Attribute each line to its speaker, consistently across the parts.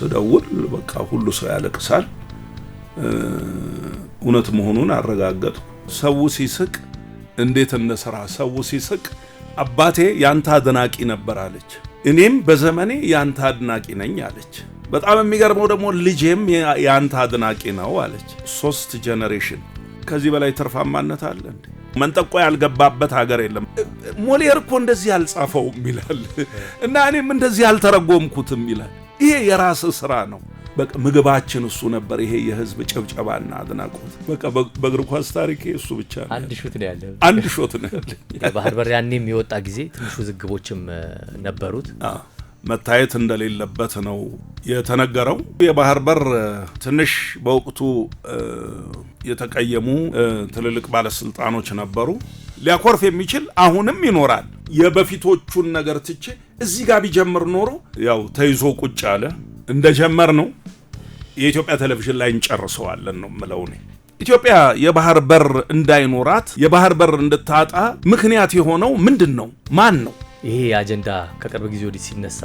Speaker 1: ስደውል በቃ ሁሉ ሰው ያለቅሳል። እውነት መሆኑን አረጋገጥኩ። ሰው ሲስቅ እንዴት እንደሰራ ሰው ሲስቅ አባቴ ያንተ አድናቂ ነበር አለች። እኔም በዘመኔ ያንተ አድናቂ ነኝ አለች። በጣም የሚገርመው ደግሞ ልጄም ያንተ አድናቂ ነው አለች። 3 ጄኔሬሽን። ከዚህ በላይ ትርፋማነት አለ እንዴ? መንጠቆ ያልገባበት ሀገር የለም። ሞሊየር እኮ እንደዚህ ያልጻፈውም ይላል እና እኔም እንደዚህ ያልተረጎምኩትም ይላል። ይሄ የራስ ስራ ነው። በቃ ምግባችን እሱ ነበር። ይሄ የህዝብ ጭብጨባና አድናቆት በቃ በእግር ኳስ ታሪክ እሱ ብቻ ነው።
Speaker 2: አንድ ሾት ነው ያለው።
Speaker 1: አንድ ሾት ነው ያለው።
Speaker 2: የባህር በር ያኔ የሚወጣ ጊዜ ትንሽ ዝግቦችም ነበሩት።
Speaker 1: መታየት እንደሌለበት ነው የተነገረው። የባህር በር ትንሽ በወቅቱ የተቀየሙ ትልልቅ ባለስልጣኖች ነበሩ። ሊያኮርፍ የሚችል አሁንም ይኖራል። የበፊቶቹን ነገር ትቼ እዚህ ጋር ቢጀምር ኖሮ ያው ተይዞ ቁጭ አለ እንደጀመር ነው የኢትዮጵያ ቴሌቪዥን ላይ እንጨርሰዋለን ነው የምለው እኔ። ኢትዮጵያ የባህር በር እንዳይኖራት የባህር በር እንድታጣ ምክንያት የሆነው ምንድነው? ማን ነው?
Speaker 2: ይሄ አጀንዳ ከቅርብ ጊዜ ወዲህ ሲነሳ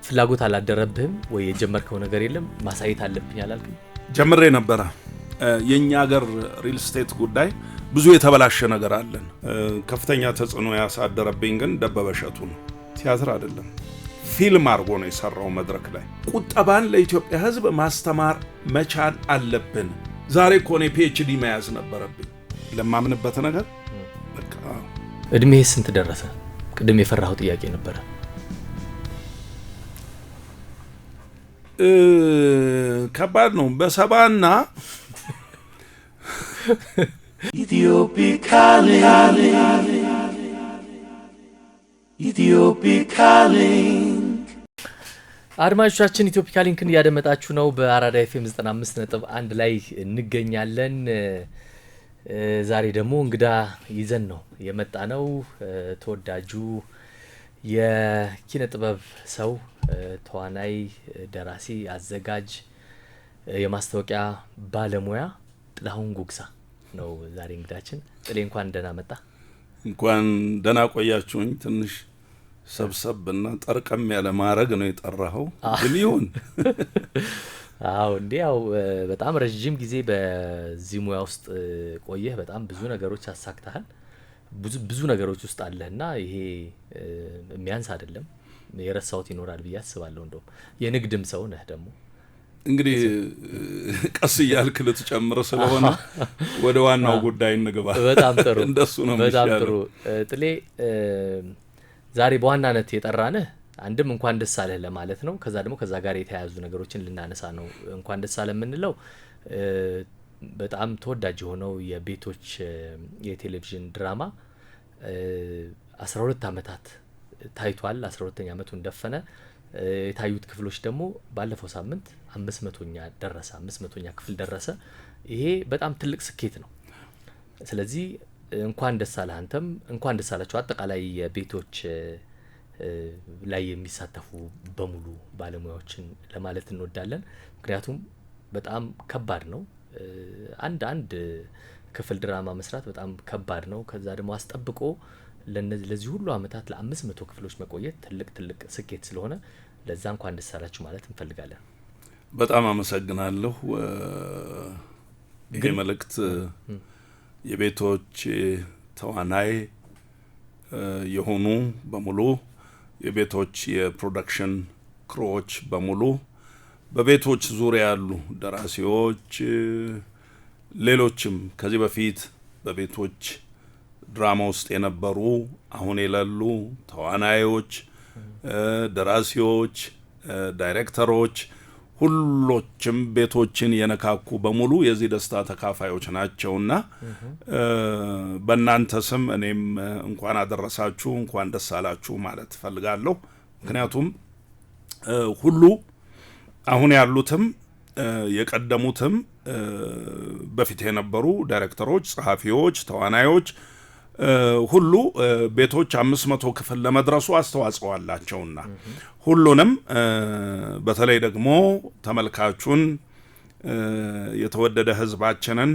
Speaker 2: ፍላጎት አላደረብህም ወይ? የጀመርከው ነገር የለም ማሳየት አለብኝ አላልክም?
Speaker 1: ጀምሬ ነበረ። የኛ ሀገር ሪል ስቴት ጉዳይ ብዙ የተበላሸ ነገር አለን። ከፍተኛ ተጽዕኖ ያሳደረብኝ ግን ደበበ እሸቱ ነው። ቲያትር አይደለም ፊልም አድርጎ ነው የሰራው መድረክ ላይ። ቁጠባን ለኢትዮጵያ ሕዝብ ማስተማር መቻል አለብን። ዛሬ እኮ እኔ ፒኤችዲ መያዝ ነበረብኝ ለማምንበት ነገር። በቃ
Speaker 2: እድሜህ ስንት ደረሰ? ቅድም የፈራኸው ጥያቄ ነበረ።
Speaker 1: ከባድ ነው። በሰባና
Speaker 2: አድማጮቻችን ኢትዮፒካ ሊንክን እያደመጣችሁ ነው። በአራዳ ኤፍኤም 95.1 ላይ እንገኛለን። ዛሬ ደግሞ እንግዳ ይዘን ነው የመጣ ነው። ተወዳጁ የኪነ ጥበብ ሰው ተዋናይ፣ ደራሲ፣ አዘጋጅ፣ የማስታወቂያ ባለሙያ ጥላሁን ጉግሳ ነው ዛሬ እንግዳችን። ጥሌ እንኳን ደህና መጣ።
Speaker 1: እንኳን ደህና ቆያችሁኝ። ትንሽ ሰብሰብና ጠርቀም ያለ ማረግ ነው የጠራኸው ግን ይሁን።
Speaker 2: አዎ እንዴ ያው በጣም ረጅም ጊዜ በዚህ ሙያ ውስጥ ቆየህ። በጣም ብዙ ነገሮች አሳክተሃል። ብዙ ነገሮች ውስጥ አለህና ይሄ የሚያንስ አይደለም። የረሳሁት ይኖራል ብዬ አስባለሁ። እንደውም የንግድም ሰው ነህ ደግሞ። እንግዲህ
Speaker 1: ቀስ እያልክ ልትጨምር ስለሆነ ወደ ዋናው ጉዳይ እንግባ።
Speaker 2: በጣም ጥሩ
Speaker 1: እንደሱ ነው።
Speaker 2: በጣም ጥሩ ጥሌ፣ ዛሬ በዋናነት የጠራንህ አንድም እንኳን ደስ አለህ ለማለት ነው። ከዛ ደግሞ ከዛ ጋር የተያያዙ ነገሮችን ልናነሳ ነው። እንኳን ደስ አለህ የምንለው በጣም ተወዳጅ የሆነው የቤቶች የቴሌቪዥን ድራማ 12 ዓመታት ታይቷል። 12ኛ ዓመቱን ደፈነ። የታዩት ክፍሎች ደግሞ ባለፈው ሳምንት 500ኛ ደረሰ። 500ኛ ክፍል ደረሰ። ይሄ በጣም ትልቅ ስኬት ነው። ስለዚህ እንኳን ደስ አለህ አንተም እንኳን ደስ አላችሁ አጠቃላይ የቤቶች ላይ የሚሳተፉ በሙሉ ባለሙያዎችን ለማለት እንወዳለን። ምክንያቱም በጣም ከባድ ነው። አንድ ክፍል ድራማ መስራት በጣም ከባድ ነው። ከዛ ደግሞ አስጠብቆ ለዚህ ሁሉ አመታት ለ500 ክፍሎች መቆየት ትልቅ ስኬት ስለሆነ ለዛ እንኳን ደስ አላችሁ ማለት እንፈልጋለን።
Speaker 1: በጣም አመሰግናለሁ። ይሄ መልእክት የቤቶች ተዋናይ የሆኑ በሙሉ የቤቶች የፕሮዳክሽን ክሮዎች በሙሉ በቤቶች ዙሪያ ያሉ ደራሲዎች፣ ሌሎችም ከዚህ በፊት በቤቶች ድራማ ውስጥ የነበሩ አሁን የሌሉ ተዋናዮች፣ ደራሲዎች፣ ዳይሬክተሮች ሁሎችም ቤቶችን የነካኩ በሙሉ የዚህ ደስታ ተካፋዮች ናቸውና በእናንተ ስም እኔም እንኳን አደረሳችሁ እንኳን ደስ አላችሁ ማለት ፈልጋለሁ። ምክንያቱም ሁሉ አሁን ያሉትም የቀደሙትም በፊት የነበሩ ዳይሬክተሮች፣ ጸሐፊዎች፣ ተዋናዮች ሁሉ ቤቶች 500 ክፍል ለመድረሱ አስተዋጽኦ አላቸውና ሁሉንም በተለይ ደግሞ ተመልካቹን የተወደደ ህዝባችንን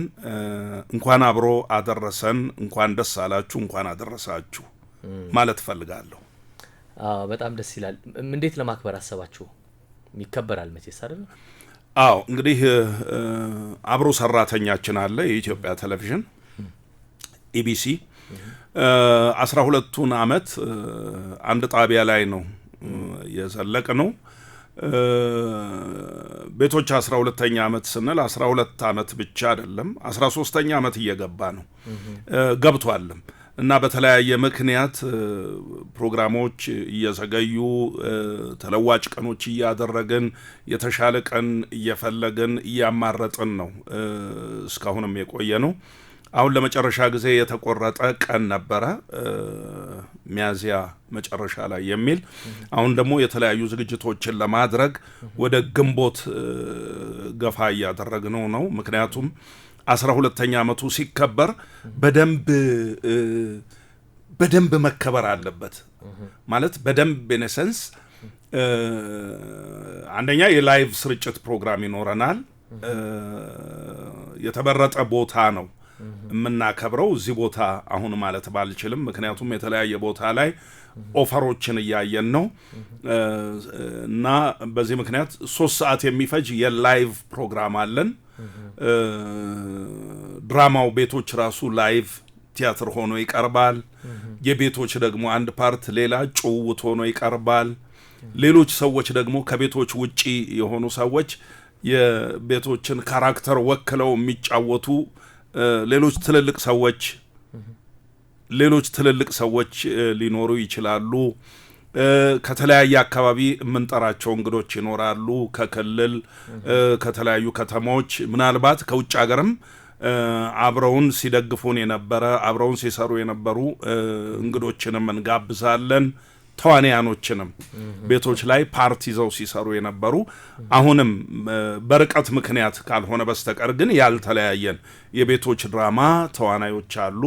Speaker 1: እንኳን አብሮ አደረሰን እንኳን ደስ አላችሁ እንኳን አደረሳችሁ ማለት ፈልጋለሁ።
Speaker 2: በጣም ደስ ይላል። እንዴት ለማክበር አሰባችሁ? ይከበራል መቼስ አይደል?
Speaker 1: አዎ እንግዲህ አብሮ ሰራተኛችን አለ የኢትዮጵያ ቴሌቪዥን ኢቢሲ 12ቱን አመት አንድ ጣቢያ ላይ ነው የዘለቀ ነው። ቤቶች 12ኛ አመት ስንል 12 አመት ብቻ አይደለም 13ኛ አመት እየገባ ነው ገብቷልም እና በተለያየ ምክንያት ፕሮግራሞች እየዘገዩ ተለዋጭ ቀኖች እያደረግን የተሻለ ቀን እየፈለግን እያማረጥን ነው እስካሁንም የቆየ ነው። አሁን ለመጨረሻ ጊዜ የተቆረጠ ቀን ነበረ ሚያዚያ መጨረሻ ላይ የሚል አሁን ደግሞ የተለያዩ ዝግጅቶችን ለማድረግ ወደ ግንቦት ገፋ እያደረግነው ነው። ምክንያቱም 12ኛ አመቱ ሲከበር በደንብ መከበር አለበት ማለት በደንብ በነሰንስ አንደኛ የላይቭ ስርጭት ፕሮግራም ይኖረናል። የተበረጠ ቦታ ነው የምናከብረው እዚህ ቦታ አሁን ማለት ባልችልም ምክንያቱም የተለያየ ቦታ ላይ ኦፈሮችን እያየን ነው እና በዚህ ምክንያት 3 ሰዓት የሚፈጅ የላይቭ ፕሮግራም አለን። ድራማው ቤቶች ራሱ ላይቭ ቲያትር ሆኖ ይቀርባል። የቤቶች ደግሞ አንድ ፓርት ሌላ ጭውውት ሆኖ ይቀርባል። ሌሎች ሰዎች ደግሞ ከቤቶች ውጪ የሆኑ ሰዎች የቤቶችን ካራክተር ወክለው የሚጫወቱ ሌሎች ትልልቅ ሰዎች ሊኖሩ ይችላሉ። ከተለያየ አካባቢ የምንጠራቸው እንግዶች ይኖራሉ። ከክልል ከተለያዩ ከተሞች ምናልባት ከውጭ ሀገርም አብረውን ሲደግፉን የነበረ አብረውን ሲሰሩ የነበሩ እንግዶችንም እንጋብዛለን። ተዋንያኖችንም ቤቶች ላይ ፓርቲ ይዘው ሲሰሩ የነበሩ አሁንም በርቀት ምክንያት ካልሆነ በስተቀር ግን ያልተለያየን የቤቶች ድራማ ተዋናዮች አሉ፣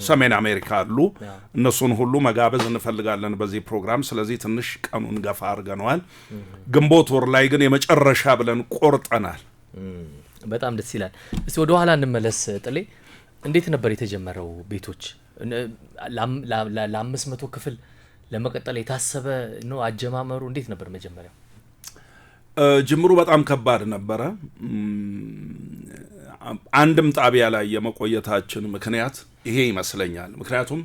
Speaker 1: ሰሜን አሜሪካ አሉ። እነሱን ሁሉ መጋበዝ እንፈልጋለን በዚህ ፕሮግራም። ስለዚህ ትንሽ ቀኑን ገፋ አድርገነዋል። ግንቦት ወር ላይ ግን የመጨረሻ ብለን ቆርጠናል።
Speaker 2: በጣም ደስ ይላል። እስቲ ወደ ኋላ እንመለስ ጥሌ። እንዴት ነበር የተጀመረው ቤቶች? ለ500 ክፍል ለመቀጠል የታሰበ ነው አጀማመሩ? እንዴት ነበር መጀመሪያው?
Speaker 1: ጅምሩ በጣም ከባድ ነበረ። አንድም ጣቢያ ላይ የመቆየታችን ምክንያት ይሄ ይመስለኛል። ምክንያቱም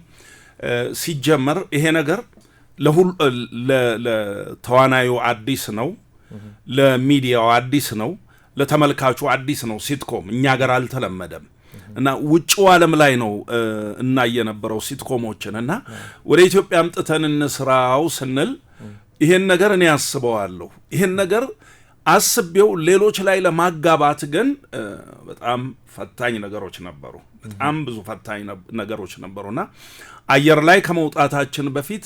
Speaker 1: ሲጀመር ይሄ ነገር ለተዋናዩ አዲስ ነው፣ ለሚዲያው አዲስ ነው፣ ለተመልካቹ አዲስ ነው። ሲትኮም እኛ ጋር አልተለመደም እና ውጭው ዓለም ላይ ነው እና የነበረው ሲትኮሞችን እና ወደ ኢትዮጵያ አምጥተን እንስራው ስንል ይሄን ነገር እኔ አስበዋለሁ። ይሄን ነገር አስቤው ሌሎች ላይ ለማጋባት ግን በጣም ፈታኝ ነገሮች ነበሩ። በጣም ብዙ ፈታኝ ነገሮች ነበሩና አየር ላይ ከመውጣታችን በፊት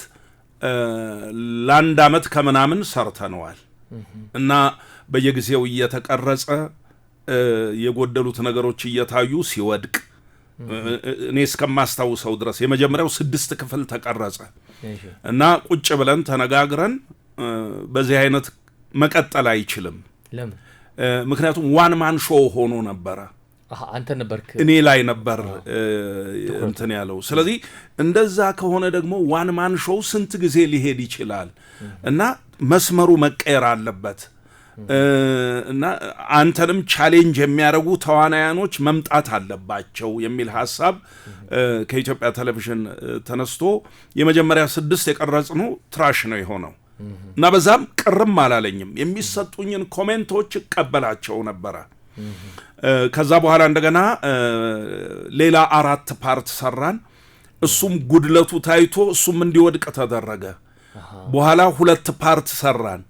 Speaker 1: ለአንድ አመት ከምናምን ሰርተነዋል እና በየጊዜው እየተቀረጸ የጎደሉት ነገሮች እየታዩ ሲወድቅ እኔ እስከማስታውሰው ድረስ የመጀመሪያው 6 ክፍል ተቀረጸ እና ቁጭ ብለን ተነጋግረን በዚህ አይነት መቀጠል አይችልም።
Speaker 2: ለምን?
Speaker 1: ምክንያቱም ዋን ማን ሾው ሆኖ ነበረ።
Speaker 2: አንተ ነበርክ?
Speaker 1: እኔ ላይ ነበር እንትን ያለው። ስለዚህ እንደዛ ከሆነ ደግሞ ዋን ማን ሾው ስንት ጊዜ ሊሄድ ይችላል እና መስመሩ መቀየር አለበት እና አንተንም ቻሌንጅ የሚያደርጉ ተዋናያኖች መምጣት አለባቸው የሚል ሐሳብ ከኢትዮጵያ ቴሌቪዥን ተነስቶ የመጀመሪያ 6 የቀረጽነው ትራሽ ነው የሆነው እና በዛም ቅርም አላለኝም። የሚሰጡኝን ኮሜንቶች እቀበላቸው ነበረ። ከዛ በኋላ እንደገና ሌላ 4 ፓርት ሰራን። እሱም ጉድለቱ ታይቶ እሱም እንዲወድቅ ተደረገ። በኋላ 2 ፓርት ሰራን።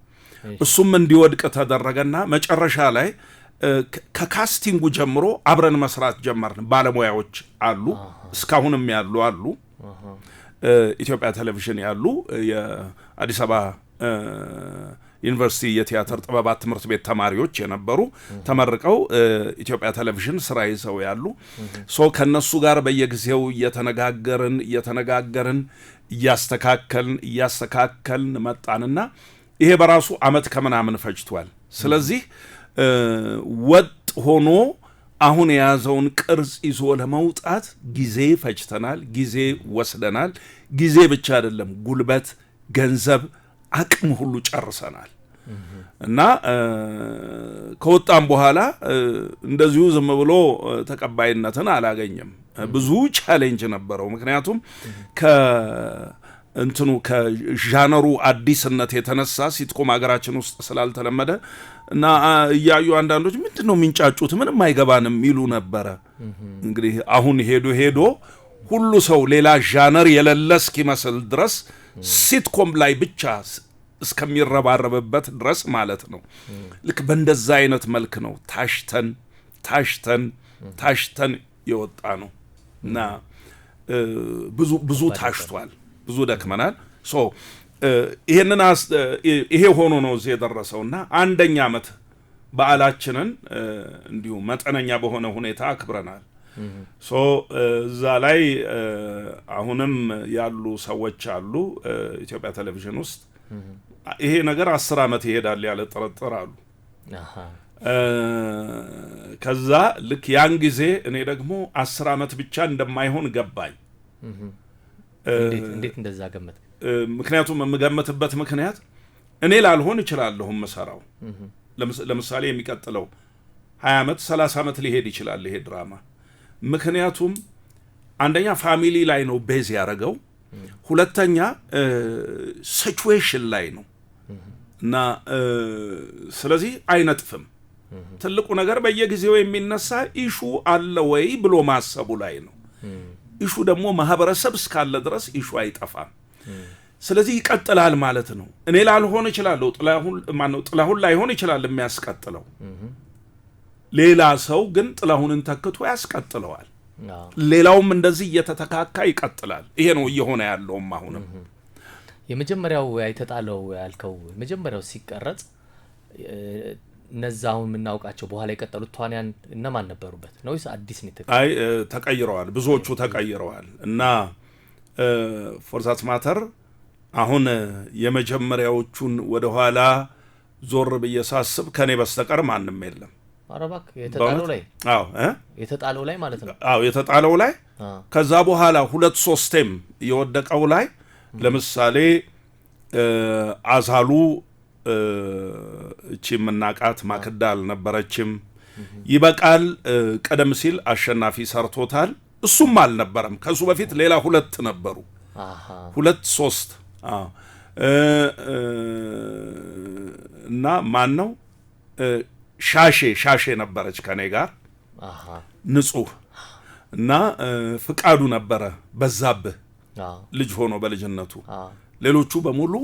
Speaker 1: እሱም እንዲወድቅ ተደረገና መጨረሻ ላይ ከካስቲንጉ ጀምሮ አብረን መስራት ጀመርን። ባለሙያዎች አሉ፣ እስካሁንም ያሉ አሉ። ኢትዮጵያ ቴሌቪዥን ያሉ የአዲስ አበባ ዩኒቨርሲቲ የቲያትር ጥበባት ትምህርት ቤት ተማሪዎች የነበሩ ተመርቀው ኢትዮጵያ ቴሌቪዥን ስራ ይዘው ያሉ ከነሱ ጋር በየጊዜው እየተነጋገርን እያስተካከልን መጣንና ይሄ በራሱ አመት ከምናምን ፈጅቷል። ስለዚህ ወጥ ሆኖ አሁን የያዘውን ቅርጽ ይዞ ለመውጣት ጊዜ ፈጅተናል፣ ጊዜ ወስደናል። ጊዜ ብቻ አይደለም፣ ጉልበት፣ ገንዘብ፣ አቅም ሁሉ ጨርሰናል እና ከወጣም በኋላ እንደዚሁ ዝም ብሎ ተቀባይነትን አላገኘም። ብዙ ቻሌንጅ ነበረው። ምክንያቱም እንትኑ ከዣነሩ አዲስነት የተነሳ ሲትኮም ሀገራችን ውስጥ ስላልተለመደ እና እያዩ አንዳንዶች ምንድነው የሚንጫጩት ምንም አይገባንም ይሉ ነበረ። እንግዲህ አሁን ሄዶ ሁሉ ሰው ሌላ ዣነር የሌለ እስኪመስል ድረስ ሲትኮም ላይ ብቻ እስከሚረባረብበት ድረስ ማለት ነው። ልክ በእንደዛ አይነት መልክ ነው ታሽተን የወጣ ነው እና ብዙ ታሽቷል፣ ብዙ ደክመናል። ይሄ ሆኖ ነው እዚህ የደረሰውና አንደኛ ዓመት በዓላችንን እንዲሁ መጠነኛ በሆነ ሁኔታ አክብረናል። እዛ ላይ አሁንም ያሉ ሰዎች አሉ ኢትዮጵያ ቴሌቪዥን ውስጥ ይሄ ነገር 10 ዓመት ይሄዳል ያለ ጥርጥር አሉ። ከዛ ልክ ያን ጊዜ እኔ ደግሞ 10 ዓመት ብቻ እንደማይሆን ገባኝ።
Speaker 2: እንዴት እንደዛ ገመት?
Speaker 1: ምክንያቱም የምገመትበት ምክንያት እኔ ላልሆን እችላለሁ መሰራው። ለምሳሌ የሚቀጥለው 20 ዓመት 30 ዓመት ሊሄድ ይችላል ይሄ ድራማ። ምክንያቱም አንደኛ ፋሚሊ ላይ ነው ቤዝ ያደረገው፣ ሁለተኛ ሲቹዌሽን ላይ ነው እና ስለዚህ አይነጥፍም። ትልቁ ነገር በየጊዜው የሚነሳ ኢሹ አለ ወይ ብሎ ማሰቡ ላይ ነው። ኢሹ ደግሞ ማህበረሰብ እስካለ ድረስ ኢሹ አይጠፋም። ስለዚህ ይቀጥላል ማለት ነው። እኔ ላልሆን እችላለሁ፣ ጥላሁን ላይሆን ይችላል የሚያስቀጥለው፣ ሌላ ሰው ግን ጥላሁንን ተክቶ ያስቀጥለዋል። ሌላውም እንደዚህ እየተተካካ ይቀጥላል። ይሄ ነው እየሆነ ያለውም አሁንም።
Speaker 2: የመጀመሪያው የተጣለው ያልከው የመጀመሪያው ሲቀረጽ እነዛውን የምናውቃቸው በኋላ የቀጠሉት ተዋንያን እነማን ነበሩበት ነውስ አዲስ ነው?
Speaker 1: ተቀይረዋል፣ ብዙዎቹ ተቀይረዋል እና ፎር ዛት ማተር አሁን የመጀመሪያዎቹን ወደ ኋላ ዞር ብዬ ሳስብ ከኔ በስተቀር ማንም የለም።
Speaker 2: አረባክ የተጣለው ላይ የተጣለው ላይ ማለት ነው።
Speaker 1: የተጣለው ላይ ከዛ በኋላ 2-3ቴም የወደቀው ላይ ለምሳሌ አዛሉ እቺ መናቃት ማክዳ አልነበረችም። ይበቃል ቀደም ሲል አሸናፊ ሰርቶታል፣ እሱም አልነበረም። ከሱ በፊት ሌላ 2 ነበሩ፣ 2-3 እና ማን ነው ሻሼ ነበረች ከኔ ጋር ንጹህ እና ፍቃዱ ነበረ በዛብህ ልጅ ሆኖ በልጅነቱ። ሌሎቹ በሙሉ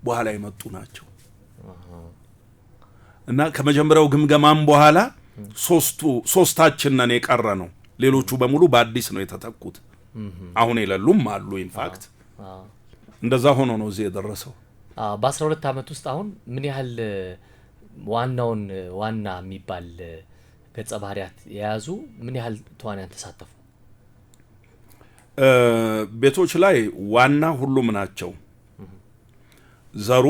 Speaker 1: በኋላ የመጡ ናቸው እና ከመጀመሪያው ግምገማም በኋላ ሶስታችን ነን የቀረ ነው። ሌሎቹ በሙሉ በአዲስ ነው የተተኩት። አሁን የሌሉም አሉ። ኢንፋክት እንደዛ ሆኖ ነው እዚህ የደረሰው።
Speaker 2: በ12 ዓመት ውስጥ አሁን ምን ያህል ዋና የሚባል ገጸ ባህሪያት የያዙ ምን ያህል ተዋንያን ተሳተፉ?
Speaker 1: ቤቶች ላይ ዋና ሁሉም ናቸው። ዘሩ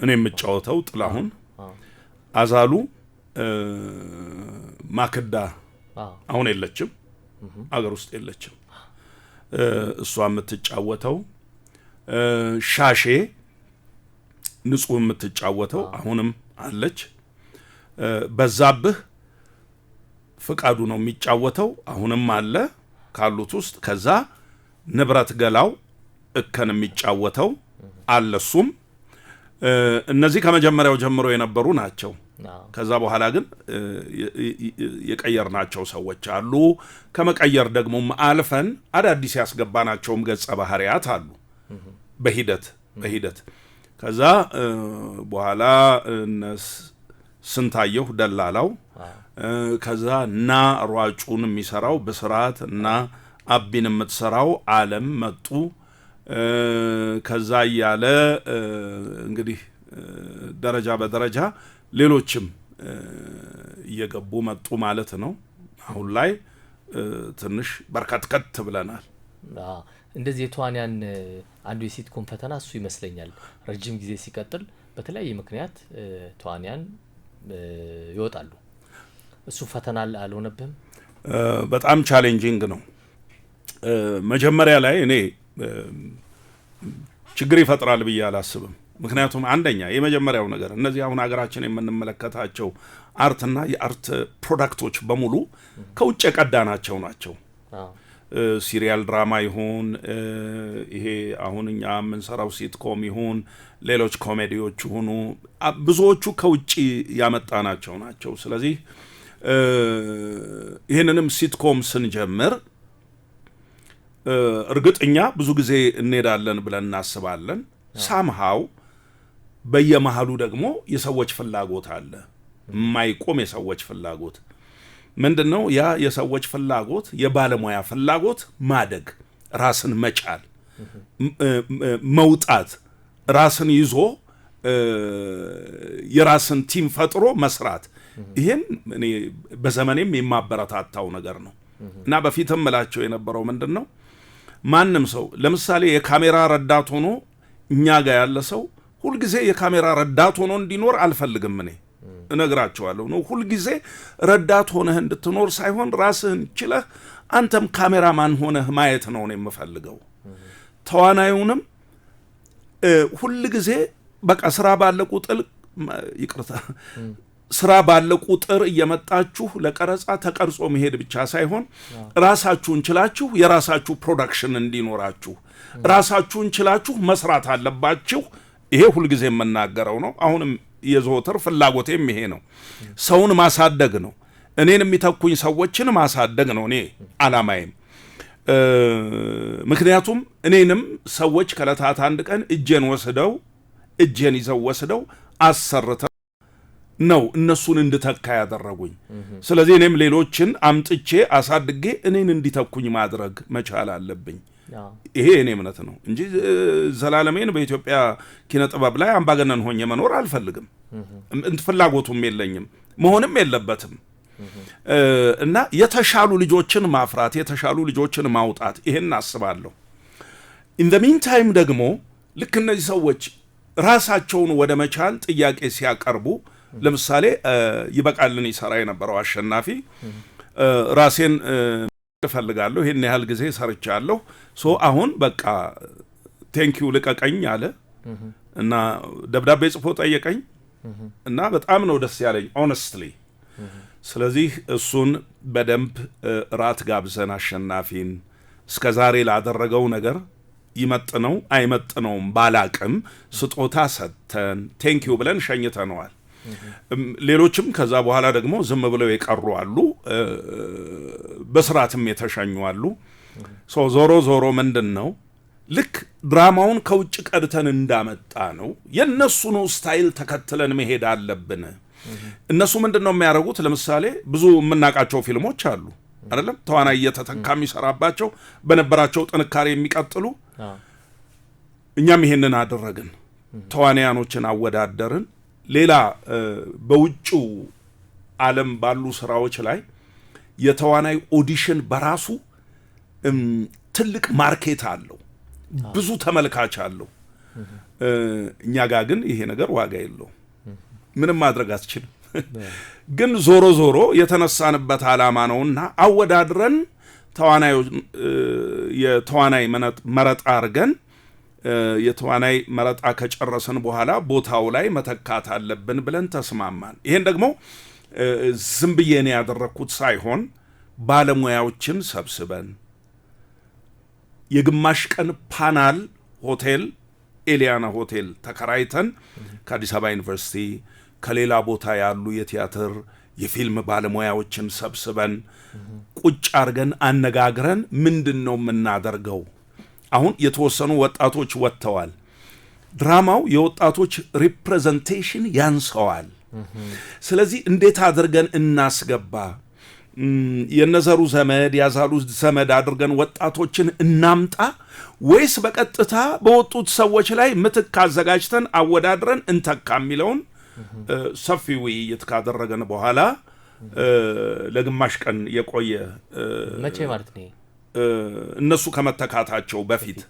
Speaker 1: እኔ የምጫወተው ጥላሁን፣ አዛሉ፣ ማክዳ አሁን የለችም፣ አገር ውስጥ የለችም፣ እሷ የምትጫወተው፣ ሻሼ ንጹህ የምትጫወተው አሁንም አለች፣ በዛብህ ፍቃዱ ነው የሚጫወተው አሁንም አለ ካሉት ውስጥ። ከዛ ንብረት ገላው እከን የሚጫወተው አለ እሱም። እነዚህ ከመጀመሪያው ጀምሮ የነበሩ ናቸው። ከዛ በኋላ ግን የቀየርናቸው ሰዎች አሉ። ከመቀየር ደግሞ አልፈን አዳዲስ ያስገባናቸውም ገጸ ባህሪያት አሉ በሂደት ከዛ በኋላ ስንታየሁ ደላላው፣ ከዛ እና ሯጩን የሚሰራው በስርዓት እና አቢን የምትሰራው ዓለም መጡ። ከዛ እያለ እንግዲህ ደረጃ በደረጃ ሌሎችም እየገቡ መጡ ማለት ነው። አሁን ላይ ትንሽ በርካትከት ብለናል።
Speaker 2: እንደዚህ የተዋንያን አንዱ የሲትኮም ፈተና እሱ ይመስለኛል። ረጅም ጊዜ ሲቀጥል በተለያየ ምክንያት ተዋንያን ይወጣሉ። እሱ ፈተና አልሆነብህም?
Speaker 1: በጣም ቻሌንጂንግ ነው። መጀመሪያ ላይ እኔ ችግር ይፈጥራል ብዬ አላስብም። ምክንያቱም አንደኛ የመጀመሪያው ነገር እነዚህ አሁን ሀገራችን የምንመለከታቸው አርትና የአርት ፕሮዳክቶች በሙሉ ከውጭ የቀዳናቸው ናቸው። ሲሪያል ድራማ ይሁን ይሄ አሁን እኛ የምንሰራው ሲትኮም ይሁን ሌሎች ኮሜዲዎች ይሁኑ ብዙዎቹ ከውጭ ያመጣናቸው ናቸው። ስለዚህ ይህንንም ሲትኮም ስንጀምር እርግጠኛ ብዙ ጊዜ እንሄዳለን ብለን እናስባለን። ሳምሃው በየመሃሉ ደግሞ የሰዎች ፍላጎት አለ፣ የማይቆም የሰዎች ፍላጎት ምንድነው? ያ የሰዎች ፍላጎት የባለሙያ ፍላጎት ማደግ፣ ራስን መቻል፣ መውጣት፣ ራስን ይዞ የራስን ቲም ፈጥሮ መስራት። ይሄን እኔ በዘመኔም የማበረታታው ነገር ነው እና በፊትም እላቸው የነበረው ምንድነው ማንም ሰው ለምሳሌ የካሜራ ረዳት ሆኖ እኛ ጋር ያለ ሰው ሁልጊዜ የካሜራ ረዳት ሆኖ እንዲኖር አልፈልግም። እኔ እነግራቸዋለሁ ነው ሁልጊዜ ረዳት ሆነህ እንድትኖር ሳይሆን ራስህን ችለህ አንተም ካሜራማን ሆነህ ማየት ነው የምፈልገው። ተዋናዩንም ሁልጊዜ በቃ ስራ ባለ ቁጥር ይቅርታ ስራ ባለ ቁጥር እየመጣችሁ ለቀረጻ ተቀርጾ መሄድ ብቻ ሳይሆን ራሳችሁን ችላችሁ የራሳችሁ ፕሮዳክሽን እንዲኖራችሁ ራሳችሁን ችላችሁ መስራት አለባችሁ። ይሄ ሁልጊዜ የምናገረው ነው። አሁንም የዘወትር ፍላጎቴም ይሄ ነው። ሰውን ማሳደግ ነው። እኔን የሚተኩኝ ሰዎችን ማሳደግ ነው እኔ አላማዬም። ምክንያቱም እኔንም ሰዎች ከለታት አንድ ቀን እጄን ይዘው ወስደው አሰርተው ነው እነሱን እንድተካ ያደረጉኝ። ስለዚህ እኔም ሌሎችን አምጥቼ አሳድጌ እኔን እንዲተኩኝ ማድረግ መቻል አለብኝ። ይሄ እኔ እምነት ነው እንጂ ዘላለሜን በኢትዮጵያ ኪነ ጥበብ ላይ አምባገነን ሆኜ መኖር አልፈልግም። ፍላጎቱም የለኝም፣ መሆንም የለበትም። እና የተሻሉ ልጆችን ማፍራት፣ የተሻሉ ልጆችን ማውጣት ይሄን አስባለሁ። ኢን ዘ ሚን ታይም ደግሞ ልክ እነዚህ ሰዎች ራሳቸውን ወደ መቻል ጥያቄ ሲያቀርቡ ለምሳሌ ይበቃልን ይሰራ የነበረው አሸናፊ ራሴን እፈልጋለሁ፣ ይሄን ያህል ጊዜ ሰርቻለሁ፣ አሁን በቃ ቴንኪው ልቀቀኝ አለ እና ደብዳቤ ጽፎ ጠየቀኝ እና በጣም ነው ደስ ያለኝ ኦነስትሊ። ስለዚህ እሱን በደንብ ራት ጋብዘን አሸናፊን እስከዛሬ ላደረገው ነገር ይመጥነው አይመጥነውም ባላቅም ስጦታ ሰጥተን ቴንኪው ብለን ሸኝተነዋል። ሌሎችም ከዛ በኋላ ደግሞ ዝም ብለው የቀሩ አሉ፣ በስርዓትም የተሸኙ አሉ። ዞሮ ዞሮ ምንድን ነው ልክ ድራማውን ከውጭ ቀድተን እንዳመጣ ነው የእነሱን ስታይል ተከትለን መሄድ አለብን። እነሱ ምንድን ነው የሚያደርጉት? ለምሳሌ ብዙ የምናውቃቸው ፊልሞች አሉ አይደለም፣ ተዋናይ እየተተካ የሚሰራባቸው በነበራቸው ጥንካሬ የሚቀጥሉ። እኛም ይሄንን አደረግን፣ ተዋናያኖችን አወዳደርን። ሌላ በውጭው ዓለም ባሉ ስራዎች ላይ የተዋናይ ኦዲሽን በራሱ ትልቅ ማርኬት አለው፣ ብዙ ተመልካች አለው። እኛ ጋር ግን ይሄ ነገር ዋጋ የለው፣ ምንም ማድረግ አትችልም። ግን ዞሮ ዞሮ የተነሳንበት ዓላማ ነውና አወዳድረን የተዋናይ መረጣ አድርገን የተዋናይ መረጣ ከጨረስን በኋላ ቦታው ላይ መተካት አለብን ብለን ተስማማን። ይሄን ደግሞ ዝም ብዬ ነው ያደረኩት ሳይሆን ባለሙያዎችን ሰብስበን የግማሽ ቀን ፓናል ሆቴል ኤሊያና ሆቴል ተከራይተን ከአዲስ አበባ ዩኒቨርሲቲ ከሌላ ቦታ ያሉ የቲያትር የፊልም ባለሙያዎችን ሰብስበን ቁጭ አርገን አነጋግረን ምንድነው የምናደርገው? አሁን የተወሰኑ ወጣቶች ወጥተዋል። ድራማው የወጣቶች ሪፕሬዘንቴሽን ያንሰዋል። ስለዚህ እንዴት አድርገን እናስገባ? የነዘሩ ዘመድ ያዛሉ ዘመድ አድርገን ወጣቶችን እናምጣ ወይስ በቀጥታ በወጡት ሰዎች ላይ ምትክ አዘጋጅተን አወዳድረን እንተካ የሚለውን ሰፊ ውይይት ካደረገን በኋላ ለግማሽ ቀን የቆየ
Speaker 2: መቼ ማለት ነው
Speaker 1: እነሱ ከመተካታቸው በፊት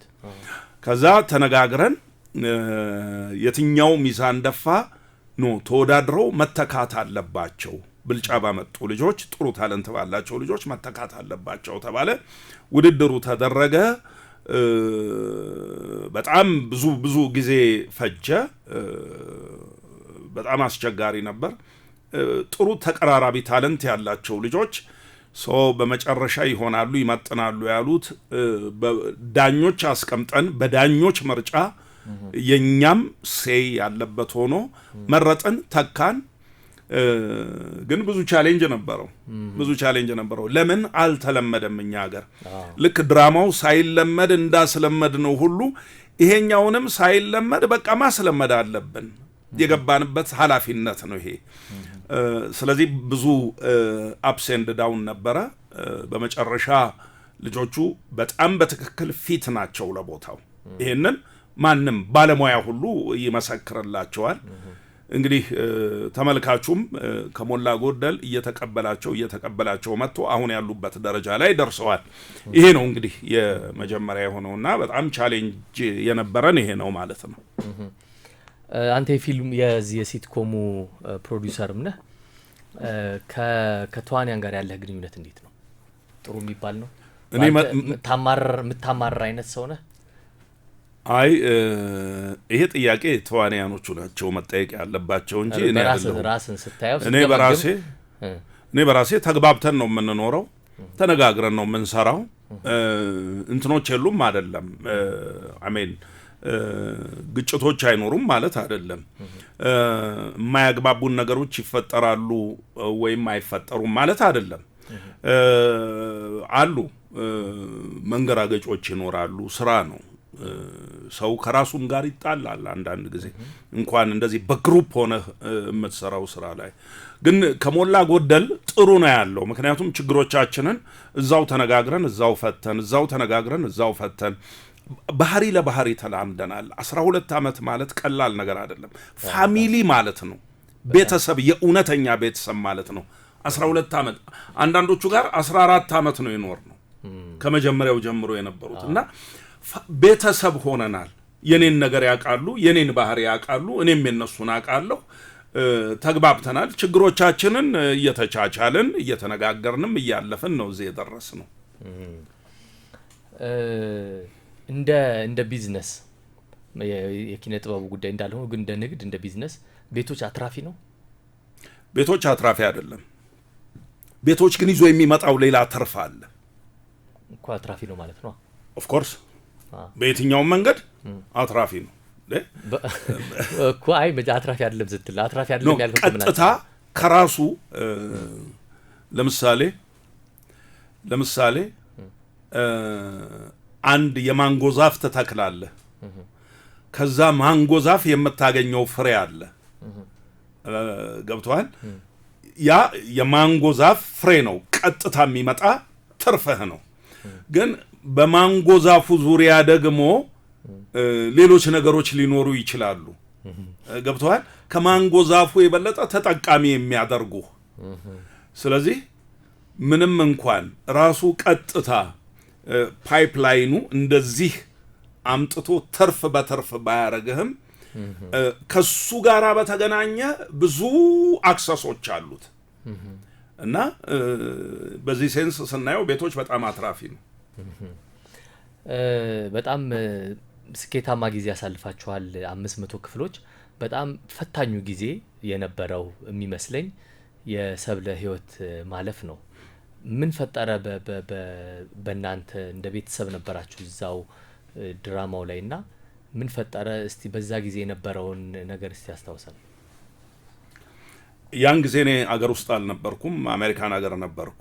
Speaker 1: ከዛ ተነጋግረን የትኛው ሚዛን ደፋ ነው ተወዳድረው መተካት አለባቸው፣ ብልጫ ባመጡ ልጆች ጥሩ ታለንት ባላቸው ልጆች መተካት አለባቸው ተባለ። ውድድሩ ተደረገ። በጣም ብዙ ጊዜ ፈጀ። በጣም አስቸጋሪ ነበር። ጥሩ ተቀራራቢ ታለንት ያላቸው ልጆች በመጨረሻ ይሆናሉ ይመጥናሉ ያሉት ዳኞች አስቀምጠን በዳኞች ምርጫ የኛም ሴይ ያለበት ሆኖ መረጥን፣ ተካን። ግን ብዙ ቻሌንጅ ነበረው። ለምን አልተለመደም? እኛ ሀገር ልክ ድራማው ሳይለመድ እንዳስለመድ ነው ሁሉ ይሄኛውንም ሳይለመድ በቃ ማስለመድ አለብን። የገባንበት ኃላፊነት ነው ይሄ። ስለዚህ ብዙ አፕስ ኤንድ ዳውን ነበረ። በመጨረሻ ልጆቹ በጣም በትክክል ፊት ናቸው ለቦታው። ይሄንን ማንም ባለሙያ ሁሉ ይመሰክርላቸዋል። እንግዲህ ተመልካቹም ከሞላ ጎደል እየተቀበላቸው መጥቶ አሁን ያሉበት ደረጃ ላይ ደርሰዋል። ይሄ ነው እንግዲህ የመጀመሪያ የሆነውና በጣም ቻሌንጅ የነበረን ይሄ ነው ማለት ነው።
Speaker 2: አንተ የፊልም የሲትኮሙ ፕሮዲውሰርም ነህ። ከተዋንያን ጋር ያለህ ግንኙነት እንዴት ነው? ጥሩ የሚባል ነው? እኔ የምታማርር አይነት ሰው ነህ?
Speaker 1: አይ ይሄ ጥያቄ ተዋንያኖቹ ናቸው መጠየቅ ያለባቸው እንጂ እኔ አይደለም።
Speaker 2: ራስን ስታየው
Speaker 1: እኔ በራሴ ተግባብተን ነው የምንኖረው፣ ተነጋግረን ነው የምንሰራው። እንትኖች የሉም አይደለም። አሜን ግጭቶች አይኖሩም ማለት አይደለም። የማያግባቡን ነገሮች ይፈጠራሉ ወይም አይፈጠሩም ማለት አይደለም። አሉ መንገራገጮች ይኖራሉ። ስራ ነው። ሰው ከራሱም ጋር ይጣላል አንዳንድ ጊዜ እንኳን እንደዚህ በግሩፕ ሆነ የምትሰራው ስራ ላይ። ግን ከሞላ ጎደል ጥሩ ነው ያለው። ምክንያቱም ችግሮቻችንን እዛው ተነጋግረን እዛው ፈተን ባህሪ ለባህሪ ተላምደናል። 12 ዓመት ማለት ቀላል ነገር አይደለም። ፋሚሊ ማለት ነው። ቤተሰብ፣ የእውነተኛ ቤተሰብ ማለት ነው። 12 ዓመት አንዳንዶቹ ጋር 14 ዓመት ነው የኖር ነው ከመጀመሪያው ጀምሮ የነበሩት እና ቤተሰብ ሆነናል። የኔን ነገር ያውቃሉ፣ የኔን ባህሪ ያውቃሉ፣ እኔም የነሱን አውቃለሁ። ተግባብተናል። ችግሮቻችንን እየተቻቻልን እየተነጋገርንም እያለፍን ነው እዚህ የደረስነው።
Speaker 2: እንደ ቢዝነስ የኪነ ጥበቡ ጉዳይ እንዳልሆነ ግን እንደ ንግድ እንደ ቢዝነስ ቤቶች አትራፊ ነው?
Speaker 1: ቤቶች አትራፊ አይደለም። ቤቶች ግን ይዞ የሚመጣው ሌላ ትርፍ አለ
Speaker 2: እኮ። አትራፊ ነው ማለት ነው። ኦፍ
Speaker 1: ኮርስ በየትኛውም መንገድ አትራፊ ነው
Speaker 2: እኮ። አይ አትራፊ አይደለም ስትል አትራፊ አይደለም ያልከው
Speaker 1: ቀጥታ ከራሱ ለምሳሌ አንድ የማንጎ ዛፍ ትተክላለህ። ከዛ ማንጎ ዛፍ የምታገኘው ፍሬ አለ። ገብቶሃል? ያ የማንጎ ዛፍ ፍሬ ነው፣ ቀጥታ የሚመጣ ትርፍህ ነው። ግን በማንጎ ዛፉ ዙሪያ ደግሞ ሌሎች ነገሮች ሊኖሩ ይችላሉ። ገብቶሃል? ከማንጎ ዛፉ የበለጠ ተጠቃሚ የሚያደርጉ። ስለዚህ ምንም እንኳን ራሱ ቀጥታ ፓይፕላይኑ እንደዚህ አምጥቶ ትርፍ በትርፍ ባያረግህም ከሱ ጋራ በተገናኘ ብዙ አክሰሶች አሉት እና በዚህ ሴንስ ስናየው ቤቶች በጣም አትራፊ ነው።
Speaker 2: በጣም ስኬታማ ጊዜ ያሳልፋችኋል። 500 ክፍሎች በጣም ፈታኙ ጊዜ የነበረው የሚመስለኝ የሰብለ ህይወት ማለፍ ነው። ምን ፈጠረ? በእናንተ እንደ ቤተሰብ ነበራችሁ እዛው ድራማው ላይና ምን ፈጠረ? እስቲ በዛ ጊዜ የነበረውን ነገር እስቲ አስታውሰን።
Speaker 1: ያን ጊዜ እኔ አገር ውስጥ አልነበርኩም፣ አሜሪካን ሀገር ነበርኩ።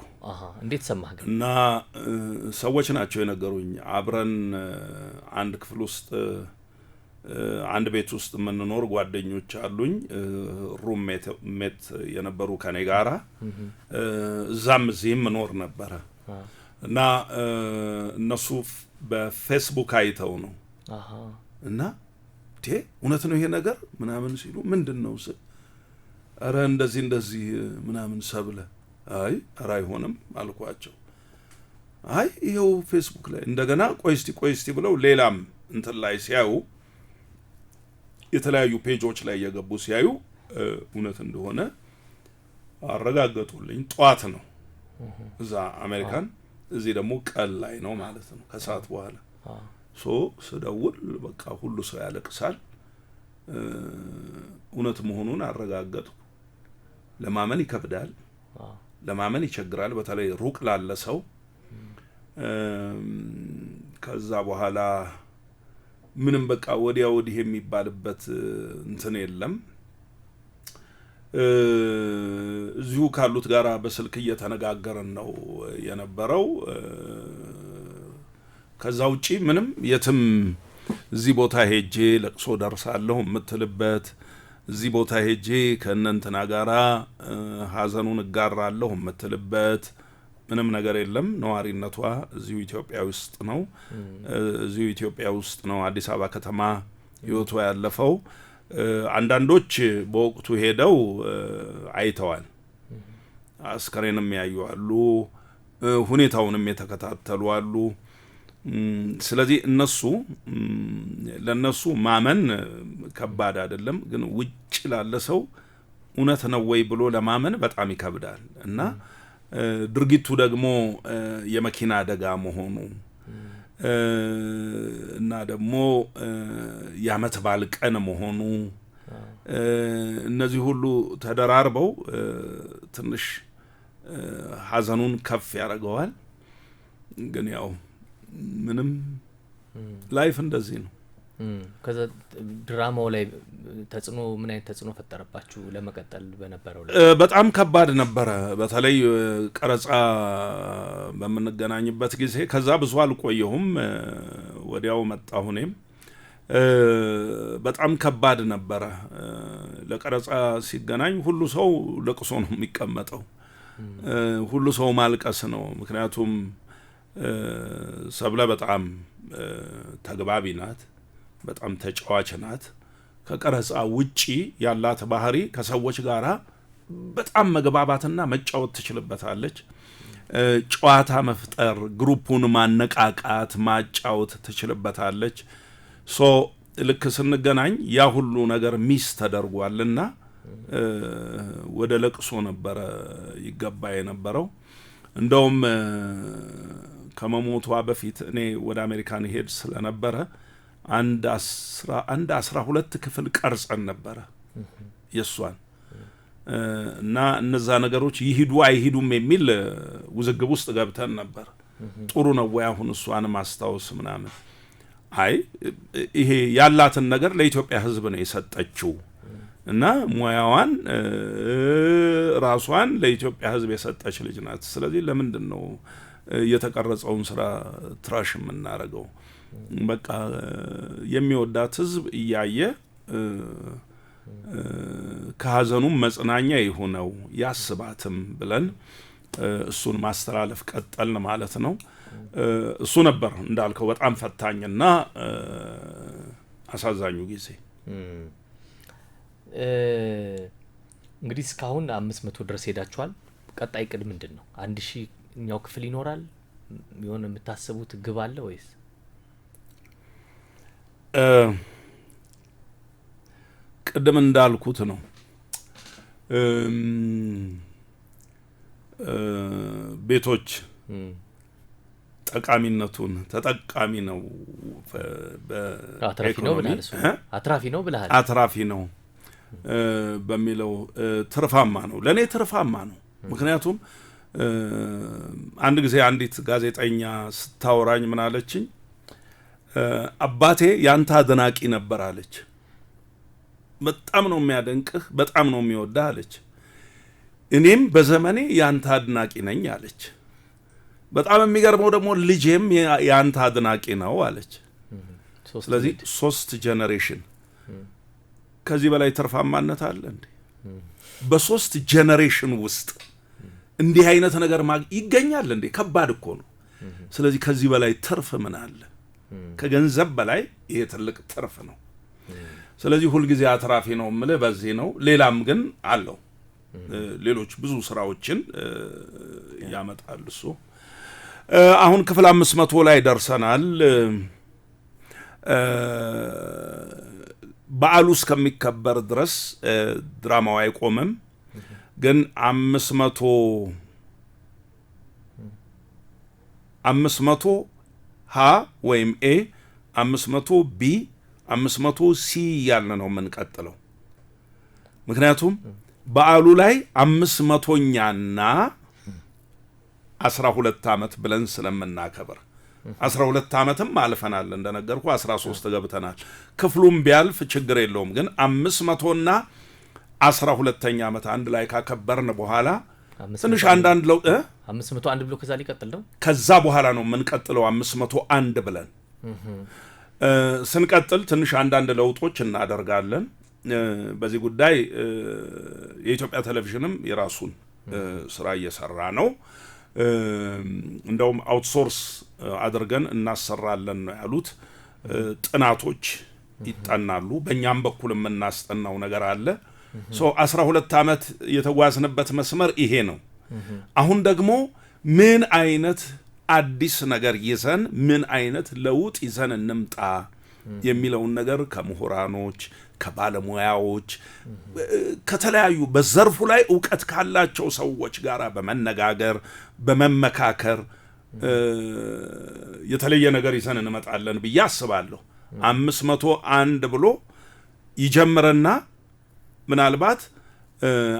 Speaker 2: እንዴት ሰማህ ግን? እና
Speaker 1: ሰዎች ናቸው የነገሩኝ። አብረን አንድ ክፍል ውስጥ አንድ ቤት ውስጥ የምንኖር ጓደኞች አሉኝ፣ ሩምሜት የነበሩ ከኔ ጋራ እዛም እዚህም እኖር ነበረ እና እነሱ በፌስቡክ አይተው ነው እና እውነት ነው ይሄ ነገር ምናምን ሲሉ ምንድን ነው ስል አረ እንደዚህ ምናምን ሰብለ አይ አራ አይሆንም አልኳቸው። አይ ይሄው ፌስቡክ ላይ እንደገና ቆይ እስቲ ብለው ሌላም እንትን ላይ ሲያዩ የተለያዩ ፔጆች ላይ የገቡ ሲያዩ እውነት እንደሆነ አረጋገጡልኝ። ጧት ነው እዛ አሜሪካን፣ እዚህ ደግሞ ቀን ላይ ነው ማለት ነው ከሰዓት በኋላ ስደውል በቃ ሁሉ ሰው ያለቅሳል። እውነት መሆኑን አረጋገጥኩ። ለማመን ይከብዳል፣ ለማመን ይቸግራል፣ በተለይ ሩቅ ላለ ሰው። ከዛ በኋላ ምንም በቃ ወዲያ ወዲህ የሚባልበት እንትን የለም። እዚሁ ካሉት ጋራ በስልክ እየተነጋገርን ነው የነበረው። ከዛ ውጪ ምንም የትም እዚህ ቦታ ሄጄ ለቅሶ ደርሳለሁ የምትልበት፣ እዚህ ቦታ ሄጄ ከእነንትና ጋራ ሀዘኑን እጋራለሁ የምትልበት ምንም ነገር የለም። ነዋሪነቷ እዚሁ ኢትዮጵያ ውስጥ ነው። እዚሁ ኢትዮጵያ ውስጥ ነው አዲስ አበባ ከተማ ህይወቷ ያለፈው። አንዳንዶች በወቅቱ ሄደው አይተዋል፣ አስከሬንም ያዩ አሉ፣ ሁኔታውንም የተከታተሉ አሉ። ስለዚህ ለነሱ ማመን ከባድ አይደለም፣ ግን ውጭ ላለ ሰው እውነት ነው ወይ ብሎ ለማመን በጣም ይከብዳል። እና ድርጊቱ ደግሞ የመኪና አደጋ መሆኑ እና ደግሞ የዓመት በዓል ቀን መሆኑ እነዚህ ሁሉ ተደራርበው ትንሽ ሀዘኑን ከፍ ያደርገዋል። ግን ያው ምንም ላይፍ እንደዚህ ነው።
Speaker 2: ከዛ ድራማው ላይ ተጽዕኖ ምን አይነት ተጽዕኖ ፈጠረባችሁ ለመቀጠል በነበረው ላይ?
Speaker 1: በጣም ከባድ ነበረ። በተለይ ቀረጻ በምንገናኝበት ጊዜ ከዛ ብዙ አልቆየሁም፣ ወዲያው መጣሁ እኔም። በጣም ከባድ ነበረ። ለቀረጻ ሲገናኝ ሁሉ ሰው ለቅሶ ነው የሚቀመጠው፣ ሁሉ ሰው ማልቀስ ነው። ምክንያቱም ሰብለ በጣም ተግባቢ ናት፣ በጣም ተጫዋች ናት። ከቀረጻ ውጪ ያላት ባህሪ ከሰዎች ጋራ በጣም መግባባትና መጫወት ትችልበታለች። ጨዋታ መፍጠር፣ ግሩፑን ማነቃቃት፣ ማጫወት ትችልበታለች። ልክ ስንገናኝ ያ ሁሉ ነገር ሚስ ተደርጓልና ወደ ለቅሶ ነበረ ይገባ የነበረው። እንደውም ከመሞቷ በፊት እኔ ወደ አሜሪካን ሄድ ስለነበረ አንድ 12 ክፍል ቀርጸን ነበረ የሷን እና እነዛ ነገሮች ይሂዱ አይሂዱም የሚል ውዝግብ ውስጥ ገብተን ነበር። ጥሩ ነው ወይ አሁን እሷን ማስታወስ ምናምን? አይ ይሄ ያላትን ነገር ለኢትዮጵያ ሕዝብ ነው የሰጠችው እና ሙያዋን ራሷን ለኢትዮጵያ ሕዝብ የሰጠች ልጅ ናት። ስለዚህ ለምንድን ነው የተቀረጸውን ስራ ትራሽ የምናደርገው? በቃ የሚወዳት ሕዝብ እያየ ከሀዘኑም መጽናኛ ይሁነው ያስባትም ብለን እሱን ማስተላለፍ ቀጠልን ማለት ነው። እሱ ነበር እንዳልከው በጣም ፈታኝና አሳዛኙ ጊዜ።
Speaker 2: እንግዲህ እስካሁን 500 ድረስ ሄዳችኋል። ቀጣይ ቅድ ምንድን ነው? 1000ኛው ክፍል ይኖራል? የሆነ የምታስቡት ግብ አለ ወይስ?
Speaker 1: ቅድም እንዳልኩት ነው። ቤቶች ጠቃሚነቱን ተጠቃሚ ነው፣
Speaker 2: አትራፊ ነው ብለሃል።
Speaker 1: አትራፊ ነው በሚለው ትርፋማ ነው፣ ለእኔ ትርፋማ ነው። ምክንያቱም አንድ ጊዜ አንዲት ጋዜጠኛ ስታወራኝ ምን አለችኝ? አባቴ ያንተ አድናቂ ነበር አለች። በጣም ነው የሚያደንቅህ፣ በጣም ነው የሚወድህ አለች። እኔም በዘመኔ ያንተ አድናቂ ነኝ አለች። በጣም የሚገርመው ደግሞ ልጄም ያንተ አድናቂ ነው አለች። ስለዚህ 3 ጄኔሬሽን ከዚህ በላይ ትርፋማነት አለ እንዴ? በ3 ጄኔሬሽን ውስጥ እንዲህ አይነት ነገር ይገኛል እንዴ? ከባድ እኮ ነው። ስለዚህ ከዚህ በላይ ትርፍ ምን አለ? ከገንዘብ በላይ ይሄ ትልቅ ትርፍ ነው። ስለዚህ ሁልጊዜ አትራፊ ነው የምልህ በዚህ ነው። ሌላም ግን አለው፣ ሌሎች ብዙ ስራዎችን ያመጣል እሱ። አሁን ክፍል 500 ላይ ደርሰናል። በዓሉ እስከሚከበር ድረስ ድራማው አይቆምም። ግን 500 ሀ ወይም ኤ 500 ቢ 500 ሲ ያልን ነው የምንቀጥለው። ምክንያቱም በዓሉ ላይ 500ኛና 12 ዓመት ብለን ስለምናከብር 12 ዓመትም አልፈናል እንደነገርኩ 13 ገብተናል። ክፍሉም ቢያልፍ ችግር የለውም። ግን 500ና 12ኛ ዓመት አንድ ላይ ካከበርን በኋላ ትንሽ አንዳንድ ለውጥ
Speaker 2: 501 ብሎ ከዛ ሊቀጥል ነው።
Speaker 1: ከዛ በኋላ ነው የምንቀጥለው 501 ብለን ስንቀጥል ትንሽ አንዳንድ ለውጦች እናደርጋለን። በዚህ ጉዳይ የኢትዮጵያ ቴሌቪዥንም የራሱን ስራ እየሰራ ነው። እንደውም አውትሶርስ አድርገን እናሰራለን ነው ያሉት። ጥናቶች ይጠናሉ። በእኛም በኩል የምናስጠናው ነገር አለ። 12 ዓመት የተጓዝንበት መስመር ይሄ ነው። አሁን ደግሞ ምን አይነት አዲስ ነገር ይዘን ምን አይነት ለውጥ ይዘን እንምጣ የሚለውን ነገር ከምሁራኖች፣ ከባለሙያዎች፣ ከተለያዩ በዘርፉ ላይ ዕውቀት ካላቸው ሰዎች ጋር በመነጋገር በመመካከር የተለየ ነገር ይዘን እንመጣለን ብዬ አስባለሁ። 501 ብሎ ይጀምርና ምናልባት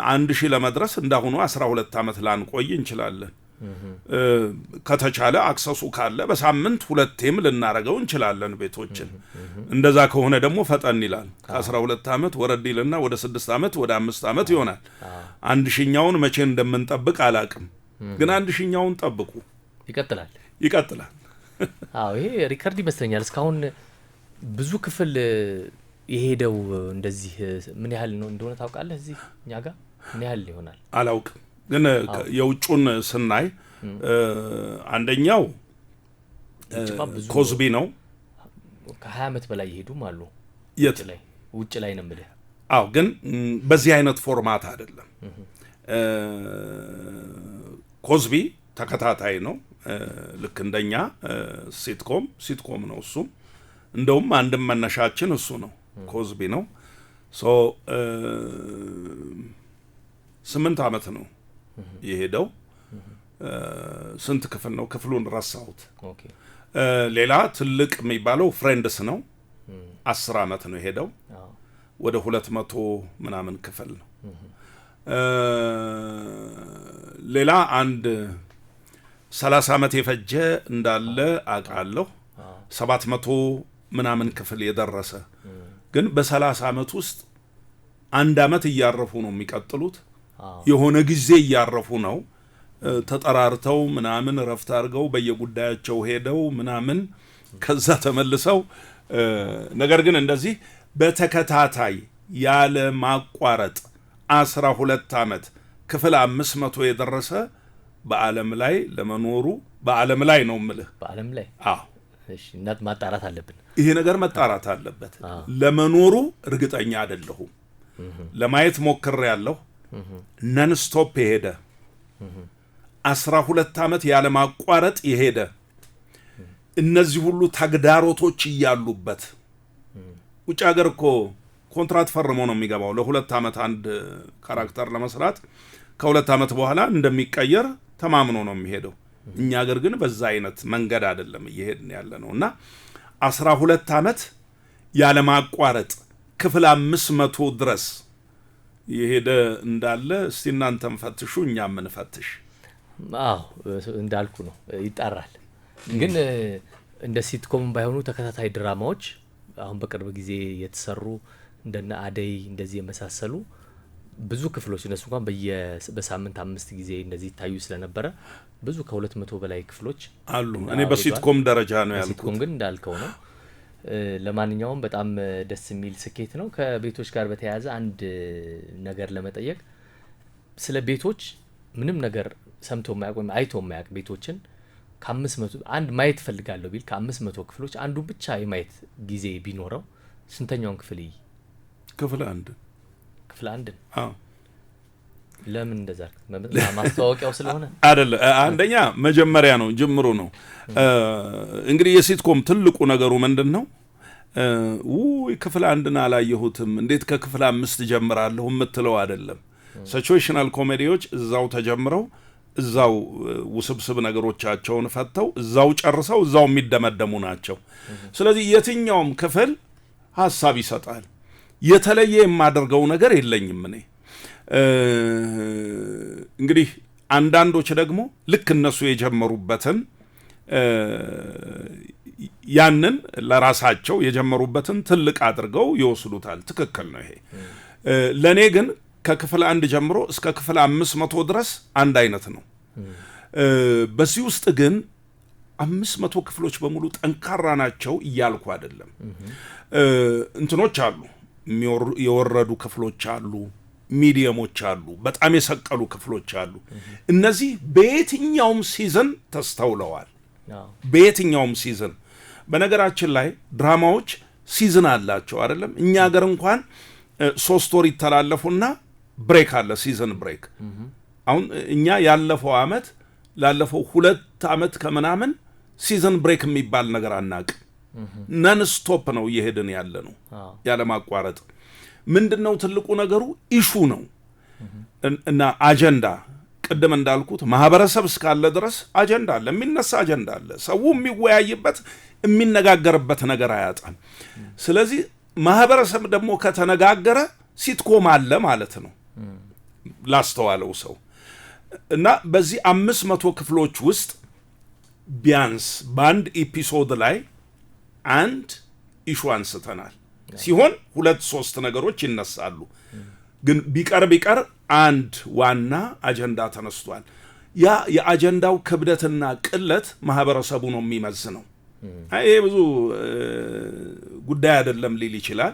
Speaker 1: 1000 ለመድረስ እንዳሁኑ 12 ዓመት ላንቆይ እንችላለን። ከተቻለ አክሰሱ ካለ በሳምንት 2ቴም ልናረገው እንችላለን ቤቶችን። እንደዛ ከሆነ ደግሞ ፈጠን ይላል። ከ12 ዓመት ወረድ ይልና ወደ 6 ዓመት ወደ 5 ዓመት ይሆናል። 1000ኛውን መቼ እንደምንጠብቅ አላቅም፣ ግን 1000ኛውን ጠብቁ። ይቀጥላል።
Speaker 2: አዎ ይሄ ሪከርድ ይመስለኛል። እስካሁን ብዙ ክፍል የሄደው እንደዚህ ምን ያህል ነው እንደሆነ ታውቃለህ? እዚህ እኛ ጋር ምን ያህል ይሆናል
Speaker 1: አላውቅም፣ ግን የውጩን ስናይ አንደኛው ኮዝቢ ነው።
Speaker 2: ከ20 ዓመት በላይ ይሄዱም አሉ። ውጭ ላይ ነው የምልህ።
Speaker 1: አዎ፣ ግን በዚህ አይነት ፎርማት አይደለም። ኮዝቢ ተከታታይ ነው። ልክ እንደኛ ሲትኮም ነው እሱም። እንደውም አንድም መነሻችን እሱ ነው፣ ኮዝቢ ነው። 8 ዓመት ነው የሄደው። ስንት ክፍል ነው? ክፍሉን ረሳሁት። ሌላ ትልቅ የሚባለው ፍሬንድስ ነው። 10 ዓመት ነው የሄደው። ወደ 200 ምናምን ክፍል ነው። ሌላ አንድ 30 ዓመት የፈጀ እንዳለ አውቃለሁ። 700 ምናምን ክፍል የደረሰ ግን በ30 ዓመት ውስጥ 1 ዓመት እያረፉ ነው የሚቀጥሉት። የሆነ ጊዜ እያረፉ ነው ተጠራርተው ምናምን ረፍት አድርገው በየጉዳያቸው ሄደው ምናምን ከዛ ተመልሰው። ነገር ግን እንደዚህ በተከታታይ ያለ ማቋረጥ 12 ዓመት ክፍል 500 የደረሰ በዓለም ላይ ለመኖሩ በዓለም ላይ ነው የምልህ።
Speaker 2: በዓለም ላይ
Speaker 1: አዎ፣
Speaker 2: እሺ። እናት ማጣራት አለብን።
Speaker 1: ይሄ ነገር መጣራት አለበት። ለመኖሩ እርግጠኛ አይደለሁም። ለማየት ሞክሬያለሁ። ነን ስቶፕ የሄደ 12 ዓመት ያለ ማቋረጥ የሄደ እነዚህ ሁሉ ተግዳሮቶች እያሉበት ውጭ ሀገር እኮ ኮንትራት ፈርሞ ነው የሚገባው ለ2 ዓመት አንድ ካራክተር ለመስራት። ከ2 ዓመት በኋላ እንደሚቀየር ተማምኖ ነው የሚሄደው። እኛ ሀገር ግን በዛ አይነት መንገድ አይደለም እየሄድን ያለ ነው። እና 12 ዓመት ያለ ማቋረጥ ክፍል 500 ድረስ የሄደ እንዳለ እስቲ እናንተም ፈትሹ፣ እኛም እንፈትሽ።
Speaker 2: አዎ እንዳልኩ ነው፣ ይጣራል። ግን እንደ ሲትኮም ባይሆኑ ተከታታይ ድራማዎች አሁን በቅርብ ጊዜ የተሰሩ እንደነ አደይ እንደዚህ የመሳሰሉ ብዙ ክፍሎች እነሱ እንኳን በሳምንት 5 ጊዜ እንደዚህ ይታዩ ስለነበረ ብዙ ከ200 በላይ ክፍሎች
Speaker 1: አሉ። እኔ በሲትኮም ደረጃ ነው ያልኩት።
Speaker 2: ሲትኮም ግን እንዳልከው ነው። ለማንኛውም በጣም ደስ የሚል ስኬት ነው። ከቤቶች ጋር በተያያዘ አንድ ነገር ለመጠየቅ፣ ስለ ቤቶች ምንም ነገር ሰምቶ የማያውቅ ወይም አይቶ የማያውቅ ቤቶችን ከ500 አንድ ማየት ፈልጋለሁ ቢል ከ500 ክፍሎች አንዱ ብቻ የማየት ጊዜ ቢኖረው ስንተኛውን ክፍል
Speaker 1: ክፍል አንድ? አዎ።
Speaker 2: ለምን እንደዛ? ማስተዋወቂያው ስለሆነ
Speaker 1: አይደለ? አንደኛ መጀመሪያ ነው፣ ጅምሩ ነው። እንግዲህ የሲትኮም ትልቁ ነገሩ ምንድነው? ክፍል 1ን አላየሁትም እንዴት ከክፍል 5 ጀምራለሁ የምትለው አይደለም። ሲቹዌሽናል ኮሜዲዎች እዛው ተጀምረው እዛው ውስብስብ ነገሮቻቸውን ፈተው እዛው ጨርሰው እዛው የሚደመደሙ ናቸው። ስለዚህ የትኛውም ክፍል ሐሳብ ይሰጣል። የተለየ የማደርገው ነገር የለኝም እኔ። እንግዲህ አንዳንዶች ደግሞ ልክ እነሱ የጀመሩበትን ያንን ለራሳቸው የጀመሩበትን ትልቅ አድርገው ይወስዱታል። ትክክል ነው ይሄ። ለኔ ግን ከክፍል 1 ጀምሮ እስከ ክፍል 500 ድረስ አንድ አይነት ነው። በዚህ ውስጥ ግን 500 ክፍሎች በሙሉ ጠንካራ ናቸው እያልኩ አይደለም። እንትኖች አሉ፣ የወረዱ ክፍሎች አሉ፣ ሚዲየሞች አሉ፣ በጣም የሰቀሉ ክፍሎች አሉ። እነዚህ በየትኛውም ሲዝን ተስተውለዋል። በየትኛውም ሲዝን በነገራችን ላይ ድራማዎች ሲዝን አላቸው አይደለም። እኛ ሀገር እንኳን 3 ወር ይተላለፉና ብሬክ አለ፣ ሲዝን ብሬክ። አሁን እኛ ያለፈው አመት ላለፈው 2 አመት ከምናምን ሲዝን ብሬክ የሚባል ነገር አናውቅም። ነን ስቶፕ ነው እየሄድን ያለ ነው ያለ ማቋረጥ። ምንድነው ትልቁ ነገሩ? ኢሹ ነው እና አጀንዳ። ቅድም እንዳልኩት ማህበረሰብ እስካለ ድረስ አጀንዳ አለ፣ የሚነሳ አጀንዳ አለ። ሰው የሚወያይበት የሚነጋገርበት ነገር አያጣም። ስለዚህ ማህበረሰብ ደግሞ ከተነጋገረ ሲትኮም አለ ማለት ነው ላስተዋለው ሰው። እና በዚህ 500 ክፍሎች ውስጥ ቢያንስ በአንድ ኤፒሶድ ላይ አንድ ኢሹ አንስተናል። ሲሆን 2-3 ነገሮች ይነሳሉ። ግን ቢቀር አንድ ዋና አጀንዳ ተነስቷል። ያ የአጀንዳው ክብደትና ቅለት ማህበረሰቡ ነው የሚመዝነው። ይሄ ብዙ ጉዳይ አይደለም ሊል ይችላል።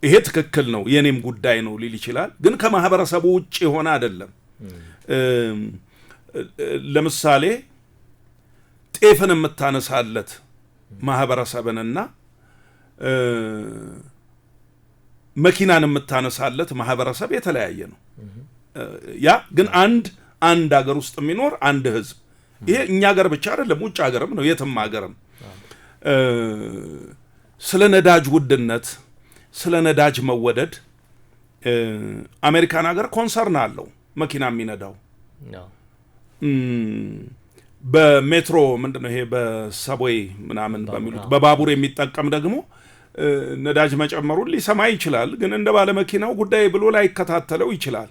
Speaker 1: ይሄ ትክክል ነው የኔም ጉዳይ ነው ሊል ይችላል። ግን ከማህበረሰቡ ውጭ የሆነ አይደለም። ለምሳሌ ጤፍን የምታነሳለት ማህበረሰብንና መኪናን የምታነሳለት ማህበረሰብ የተለያየ ነው። ያ ግን አንድ ሀገር ውስጥ የሚኖር አንድ ህዝብ። ይሄ እኛ ሀገር ብቻ አይደለም፣ ውጭ ሀገርም ነው፣ የትም ሀገርም። ስለ ነዳጅ ውድነት፣ ስለ ነዳጅ መወደድ አሜሪካን ሀገር ኮንሰርን አለው መኪና የሚነዳው። በሜትሮ ምንድነው ይሄ በሰብዌይ ምናምን በሚሉት በባቡር የሚጠቀም ደግሞ ነዳጅ መጨመሩን ሊሰማ ይችላል፣ ግን እንደ ባለ መኪናው ጉዳይ ብሎ ላይ ይከታተለው ይችላል።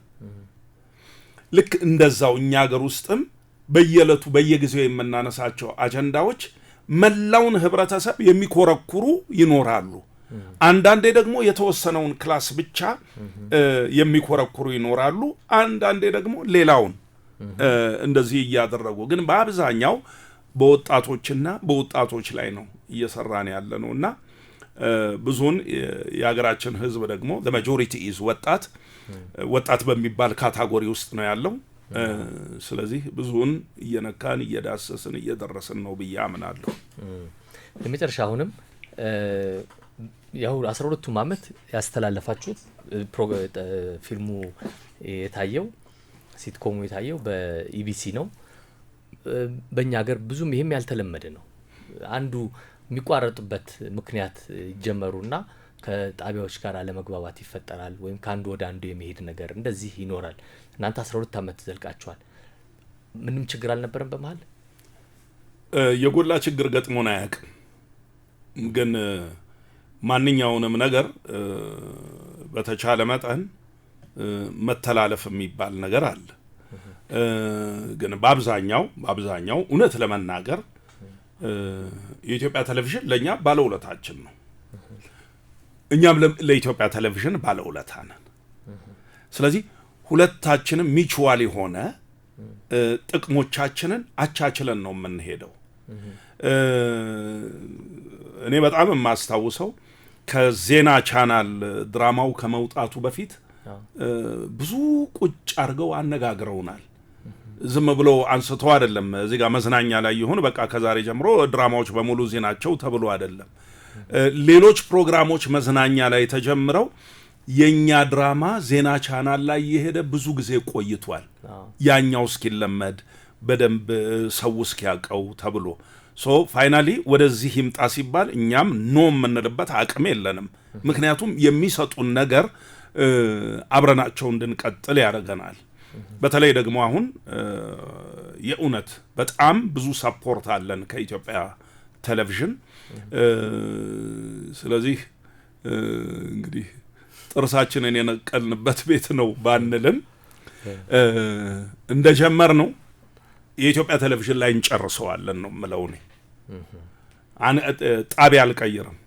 Speaker 1: ልክ እንደዛው እኛ ሀገር ውስጥም በየዕለቱ በየጊዜው የምናነሳቸው አጀንዳዎች መላውን ህብረተሰብ የሚኮረኩሩ ይኖራሉ። አንዳንዴ ደግሞ የተወሰነውን ክላስ ብቻ የሚኮረኩሩ ይኖራሉ። አንዳንዴ ደግሞ ሌላውን እንደዚህ እያደረጉ፣ ግን በአብዛኛው በወጣቶችና በወጣቶች ላይ ነው እየሰራን ያለ ነውና ብዙን የሀገራችን ህዝብ ደግሞ the majority is ወጣት በሚባል ካታጎሪ ውስጥ ነው ያለው። ስለዚህ ብዙን እየነካን እየዳሰስን እየደረስን ነው ብዬ አምናለሁ።
Speaker 2: ለመጨረሻ አሁንም ያው 12ቱም አመት ያስተላለፋችሁት ፊልሙ የታየው ሲትኮሙ የታየው በኢቢሲ ነው። በእኛ ሀገር ብዙም ይሄም ያልተለመደ ነው። አንዱ የሚቋረጥበት ምክንያት ይጀመሩና ከጣቢያዎች ጋር አለመግባባት ይፈጠራል፣ ወይም ከአንዱ ወደ አንዱ የመሄድ ነገር እንደዚህ ይኖራል። እናንተ 12 አመት ዘልቃችኋል። ምንም ችግር አልነበረም በመሃል?
Speaker 1: የጎላ ችግር ገጥሞን አያውቅም። ግን ማንኛውንም ነገር በተቻለ መጠን መተላለፍ የሚባል ነገር አለ። ግን በአብዛኛው እውነት ለመናገር የኢትዮጵያ ቴሌቪዥን ለኛ ባለውለታችን ነው። እኛም ለኢትዮጵያ ቴሌቪዥን ባለውለታ ነን። ስለዚህ ሁለታችንም ሚቹዋል የሆነ ጥቅሞቻችንን አቻችለን ነው የምንሄደው። እኔ በጣም የማስታውሰው ከዜና ቻናል ድራማው ከመውጣቱ በፊት ብዙ ቁጭ አድርገው አነጋግረውናል። ዝም ብሎ አንስተው አይደለም እዚህ ጋር መዝናኛ ላይ ይሁን በቃ ከዛሬ ጀምሮ ድራማዎች በሙሉ ዜናቸው ተብሎ አይደለም። ሌሎች ፕሮግራሞች መዝናኛ ላይ ተጀምረው የኛ ድራማ ዜና ቻናል ላይ የሄደ ብዙ ጊዜ ቆይቷል። ያኛው እስኪለመድ በደንብ ሰው እስኪያቀው ተብሎ ፋይናሊ ወደዚህ ይምጣ ሲባል እኛም ኖ የምንልበት አቅም የለንም። ምክንያቱም የሚሰጡን ነገር አብረናቸው እንድንቀጥል ያደርገናል። በተለይ ደግሞ አሁን የእውነት በጣም ብዙ ሰፖርት አለን ከኢትዮጵያ ቴሌቪዥን። ስለዚህ እንግዲህ ጥርሳችንን የነቀልንበት ቤት ነው ባንልም እንደጀመር ነው የኢትዮጵያ ቴሌቪዥን ላይ እንጨርሰዋለን ነው የምለው እኔ። ጣቢያ አልቀይርም፣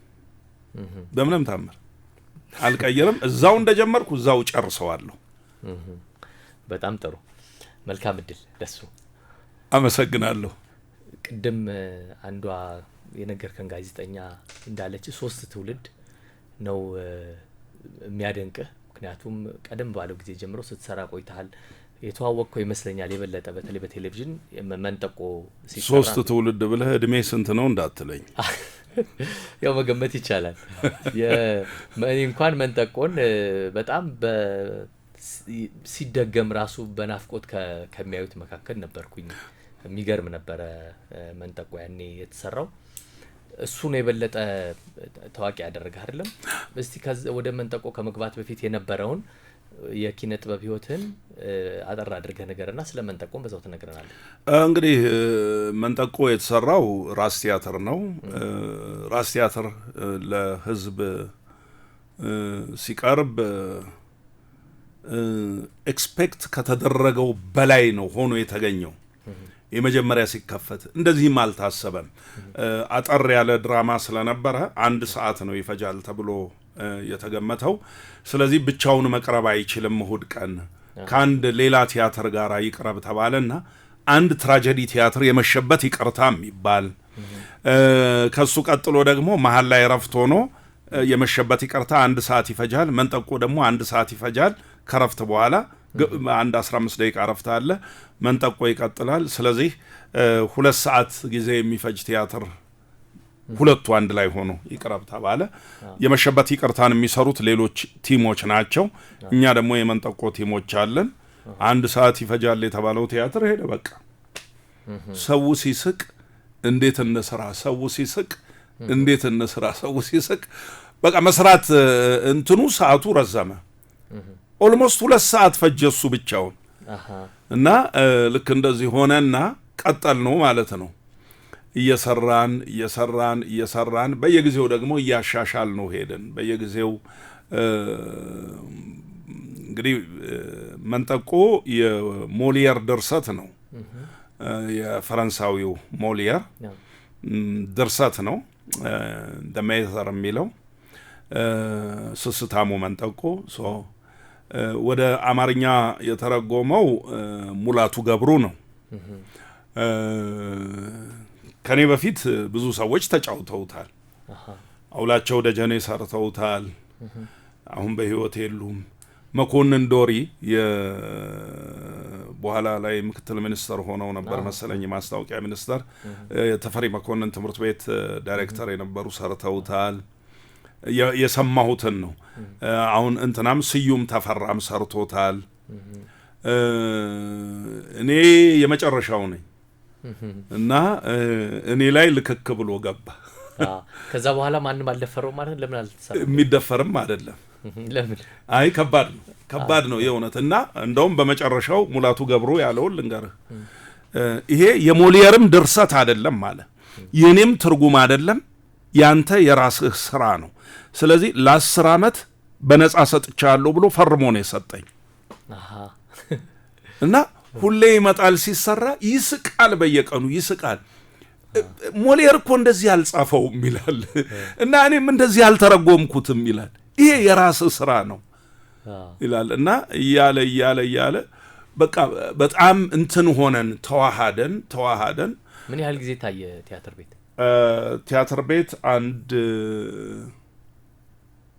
Speaker 1: በምንም ታምር አልቀይርም። እዛው እንደጀመርኩ እዛው ጨርሰዋለሁ።
Speaker 2: በጣም ጥሩ፣ መልካም እድል ደሱ።
Speaker 1: አመሰግናለሁ።
Speaker 2: ቅድም አንዷ የነገርከን ጋዜጠኛ እንዳለች 3 ትውልድ ነው የሚያደንቅህ። ምክንያቱም ቀደም ባለው ጊዜ ጀምሮ ስትሰራ ቆይተሃል። የተዋወቅከው ይመስለኛል የበለጠ በተለይ በቴሌቪዥን መንጠቆ ሲሰራ
Speaker 1: 3 ትውልድ ብለህ እድሜ ስንት ነው እንዳትለኝ።
Speaker 2: ያው መገመት ይቻላል። እኔ እንኳን መንጠቆን በጣም ሲደገም ራሱ በናፍቆት ከሚያዩት መካከል ነበርኩኝ። የሚገርም ነበረ መንጠቆ ያኔ የተሰራው። እሱ ነው የበለጠ ታዋቂ ያደረገ አይደለም? እስቲ ወደ መንጠቆ ከመግባት በፊት የነበረውን የኪነ ጥበብ ህይወትን አጠር አድርገህ ነገርና ስለ መንጠቆም በዛው ተነግረናለህ።
Speaker 1: እንግዲህ መንጠቆ የተሰራው ራስ ቲያትር ነው። ራስ ቲያትር ለህዝብ ሲቀርብ ኤክስፔክት ከተደረገው በላይ ነው ሆኖ የተገኘው። የመጀመሪያ ሲከፈት እንደዚህም አልታሰበም። አጠር ያለ ድራማ ስለነበረ 1 ሰዓት ነው ይፈጃል ተብሎ የተገመተው። ስለዚህ ብቻውን መቅረብ አይችልም። እሁድ ቀን ከአንድ ሌላ ቲያትር ጋር ይቅረብ ተባለና አንድ ትራጀዲ ቲያትር የመሸበት ይቅርታ የሚባል ከሱ ቀጥሎ ደግሞ መሀል ላይ ረፍት ሆኖ የመሸበት ይቅርታ 1 ሰዓት ይፈጃል። መንጠቆ ደግሞ 1 ሰዓት ይፈጃል። ከረፍት በኋላ አንድ 15 ደቂቃ ረፍት አለ። መንጠቆ ይቀጥላል። ስለዚህ 2 ሰዓት ጊዜ የሚፈጅ ቲያትር ሁለቱ አንድ ላይ ሆኖ ይቅረብ ተባለ። የመሸበት ይቅርታን የሚሰሩት ሌሎች ቲሞች ናቸው። እኛ ደግሞ የመንጠቆ ቲሞች አለን። 1 ሰዓት ይፈጃል የተባለው ቲያትር ሄደ። በቃ ሰው ሲስቅ እንዴት እንስራ፣ ሰው ሲስቅ እንዴት እንስራ፣ ሰው ሲስቅ በቃ መስራት እንትኑ ሰዓቱ ረዘመ። ኦልሞስት 2 ሰዓት ፈጀ እሱ ብቻውን እና ልክ እንደዚህ ሆነና ቀጠል ነው ማለት ነው። እየሰራን በየጊዜው ደግሞ እያሻሻል ነው ሄደን በየጊዜው እንግዲህ መንጠቆ የሞሊየር ድርሰት ነው። የፈረንሳዊው ሞሊየር ድርሰት ነው። ደሜተር የሚለው ስስታሙ መንጠቆ ወደ አማርኛ የተረጎመው ሙላቱ ገብሩ ነው። ከኔ በፊት ብዙ ሰዎች ተጫውተውታል። አውላቸው ደጀኔ ሰርተውታል። አሁን በህይወት የሉም። መኮንን ዶሪ በኋላ ላይ ምክትል ሚኒስተር ሆነው ነበር መሰለኝ፣ ማስታወቂያ ሚኒስተር። የተፈሪ መኮንን ትምህርት ቤት ዳይሬክተር የነበሩ ሰርተውታል። የሰማሁትን ነው። አሁን እንትናም ስዩም ተፈራም ሰርቶታል። እኔ የመጨረሻው ነኝ እና እኔ ላይ ልክክ ብሎ ገባ።
Speaker 2: ከዛ በኋላ ማንም አልደፈረው ማለት ለምን አልተሰራ?
Speaker 1: የሚደፈርም አይደለም።
Speaker 2: ለምን?
Speaker 1: አይ ከባድ ነው የእውነት። እና እንደውም በመጨረሻው ሙላቱ ገብሩ ያለው ልንገርህ፣ ይሄ የሞሊየርም ድርሰት አይደለም ማለት የኔም ትርጉም አይደለም፣ ያንተ የራስህ ስራ ነው። ስለዚህ ለ10 ዓመት በነጻ ሰጥቻለሁ ብሎ ፈርሞ ነው የሰጠኝ። እና ሁሌ ይመጣል ሲሰራ ይስቃል፣ በየቀኑ ይስቃል። ሞሊየር እኮ እንደዚህ አልጻፈውም ይላል እና እኔም እንደዚህ አልተረጎምኩትም ይላል። ይሄ የራስህ ስራ ነው ይላል። እና እያለ በቃ በጣም እንትን ሆነን ተዋሃደን።
Speaker 2: ምን ያህል ጊዜ ታየ ቲያትር ቤት?
Speaker 1: ቲያትር ቤት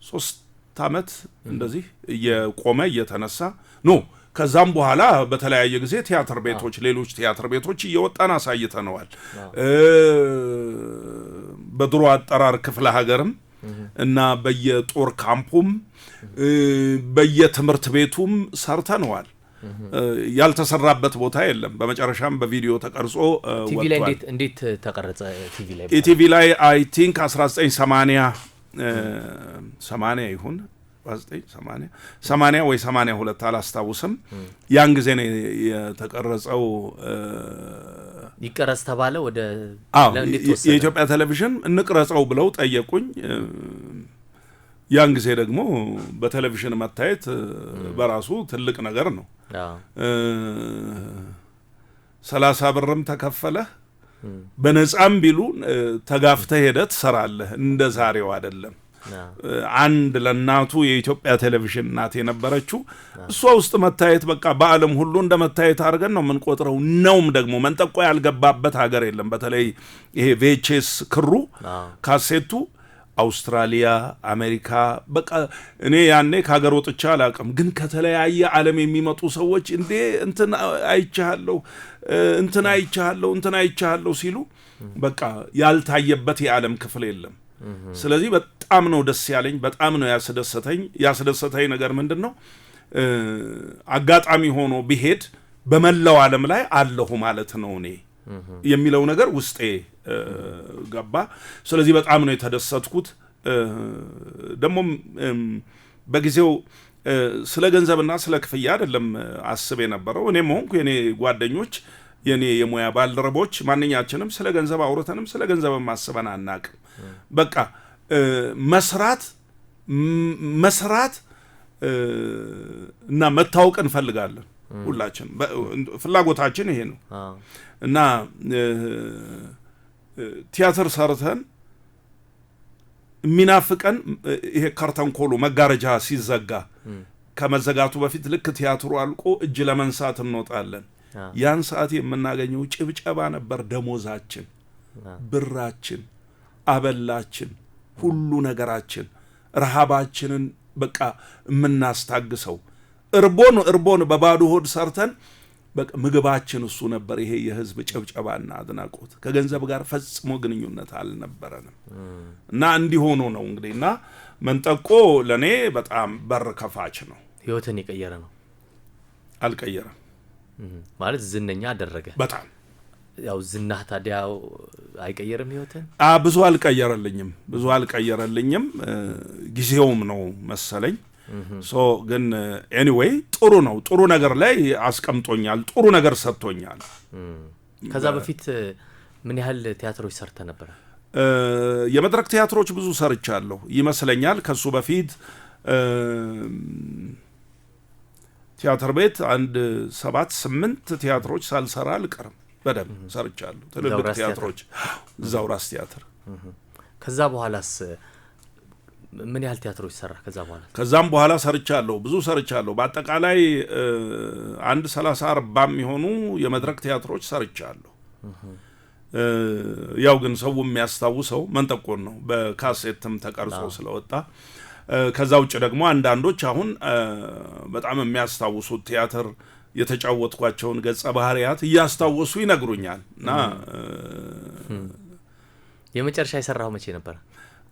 Speaker 1: 3 ዓመት እንደዚህ እየቆመ እየተነሳ ነው። ከዛም በኋላ በተለያየ ጊዜ ቲያትር ቤቶች ሌሎች ቲያትር ቤቶች እየወጣን አሳይተነዋል። በድሮ አጠራር ክፍለ ሀገርም እና በየጦር ካምፑም በየትምህርት ቤቱም ሰርተነዋል። ያልተሰራበት ቦታ የለም። በመጨረሻም በቪዲዮ ተቀርጾ
Speaker 2: ቲቪ ላይ እንዴት ተቀረጸ?
Speaker 1: ቲቪ ላይ አይ ቲንክ 1980 ይሁን 80 ወይ 82 አላስታውስም። ያን ጊዜ ነው የተቀረጸው።
Speaker 2: ይቀረጽ ተባለ። ወደ
Speaker 1: የኢትዮጵያ ቴሌቪዥን እንቅረጸው ብለው ጠየቁኝ። ያን ጊዜ ደግሞ በቴሌቪዥን መታየት በራሱ ትልቅ ነገር ነው። 30 ብርም ተከፈለህ በነጻም ቢሉ ተጋፍተህ ሄደህ ትሰራለህ። እንደ ዛሬው አይደለም። አንድ ለናቱ የኢትዮጵያ ቴሌቪዥን ናት የነበረችው። እሷ ውስጥ መታየት በቃ በዓለም ሁሉ እንደ መታየት አድርገን ነው የምንቆጥረው። ነውም ደግሞ መንጠቆ ያልገባበት ሀገር የለም። በተለይ ይሄ ቬቼስ ክሩ ካሴቱ አውስትራሊያ፣ አሜሪካ በቃ እኔ ያኔ ከሀገር ወጥቼ አላውቅም፣ ግን ከተለያየ ዓለም የሚመጡ ሰዎች እንዴ እንትን አይቻለሁ እንትን አይቻለሁ ሲሉ በቃ ያልታየበት የዓለም ክፍል የለም። ስለዚህ በጣም ነው ደስ ያለኝ፣ በጣም ነው ያስደሰተኝ ነገር ምንድን ነው አጋጣሚ ሆኖ ቢሄድ በመላው ዓለም ላይ አለሁ ማለት ነው እኔ የሚለው ነገር ውስጤ ገባ። ስለዚህ በጣም ነው የተደሰትኩት። ደግሞ በጊዜው ስለ ገንዘብና ስለ ክፍያ አይደለም አስብ የነበረው። እኔም ሆንኩ የኔ ጓደኞች፣ የኔ የሙያ ባልደረቦች ማንኛችንም ስለ ገንዘብ አውርተንም ስለ ገንዘብ ማስበን አናቅም። በቃ መስራት እና መታወቅ እንፈልጋለን። ሁላችን ፍላጎታችን ይሄ ነው እና ቲያትር ሰርተን የሚናፍቀን ይሄ ካርተን ኮሉ መጋረጃ ሲዘጋ ከመዘጋቱ በፊት ልክ ቲያትሩ አልቆ እጅ ለመንሳት እንወጣለን። ያን ሰዓት የምናገኘው ጭብጨባ ነበር። ደሞዛችን፣ ብራችን፣ አበላችን፣ ሁሉ ነገራችን፣ ረሃባችንን በቃ የምናስታግሰው እርቦን በባዶ ሆድ ሰርተን በቃ ምግባችን እሱ ነበር። ይሄ የህዝብ ጭብጨባና አድናቆት ከገንዘብ ጋር ፈጽሞ ግንኙነት አልነበረንም እና እንዲሆኑ ነው እንግዲህ። እና መንጠቆ ለኔ በጣም በር ከፋች ነው።
Speaker 2: ህይወትን የቀየረ ነው።
Speaker 1: አልቀየረም
Speaker 2: ማለት ዝነኛ አደረገ በጣም። ያው ዝናህ ታዲያ አይቀየርም ህይወትን? ብዙ አልቀየረልኝም። ጊዜውም ነው መሰለኝ። ግን ኤኒዌይ ጥሩ ነገር ላይ አስቀምጦኛል፣ ጥሩ ነገር ሰጥቶኛል። ከዛ በፊት ምን ያህል ቲያትሮች ሰርተ ነበር?
Speaker 1: የመድረክ ቲያትሮች ብዙ ሰርቻለሁ ይመስለኛል። ከሱ በፊት ቲያትር ቤት 7-8 ቲያትሮች ሳልሰራ አልቀርም። በደንብ ሰርቻለሁ። ትልልቅ ቲያትሮች እዛው ራስ ቲያትር።
Speaker 2: ከዛ በኋላስ ምን ያህል ቲያትሮች ሰራ?
Speaker 1: ከዛም በኋላ ብዙ ሰርቻለሁ። በአጠቃላይ 30-40 የሚሆኑ የመድረክ ቲያትሮች ሰርቻለሁ። ያው ግን ሰው የሚያስታውሰው መንጠቆን ነው፣ በካሴትም ተቀርጾ ስለወጣ። ከዛ ውጭ ደግሞ አንዳንዶች አሁን በጣም የሚያስታውሱት ቲያትር የተጫወትኳቸውን ገጸ ባህሪያት እያስታወሱ ይነግሩኛል። እና
Speaker 2: የመጨረሻ የሰራው መቼ ነበር?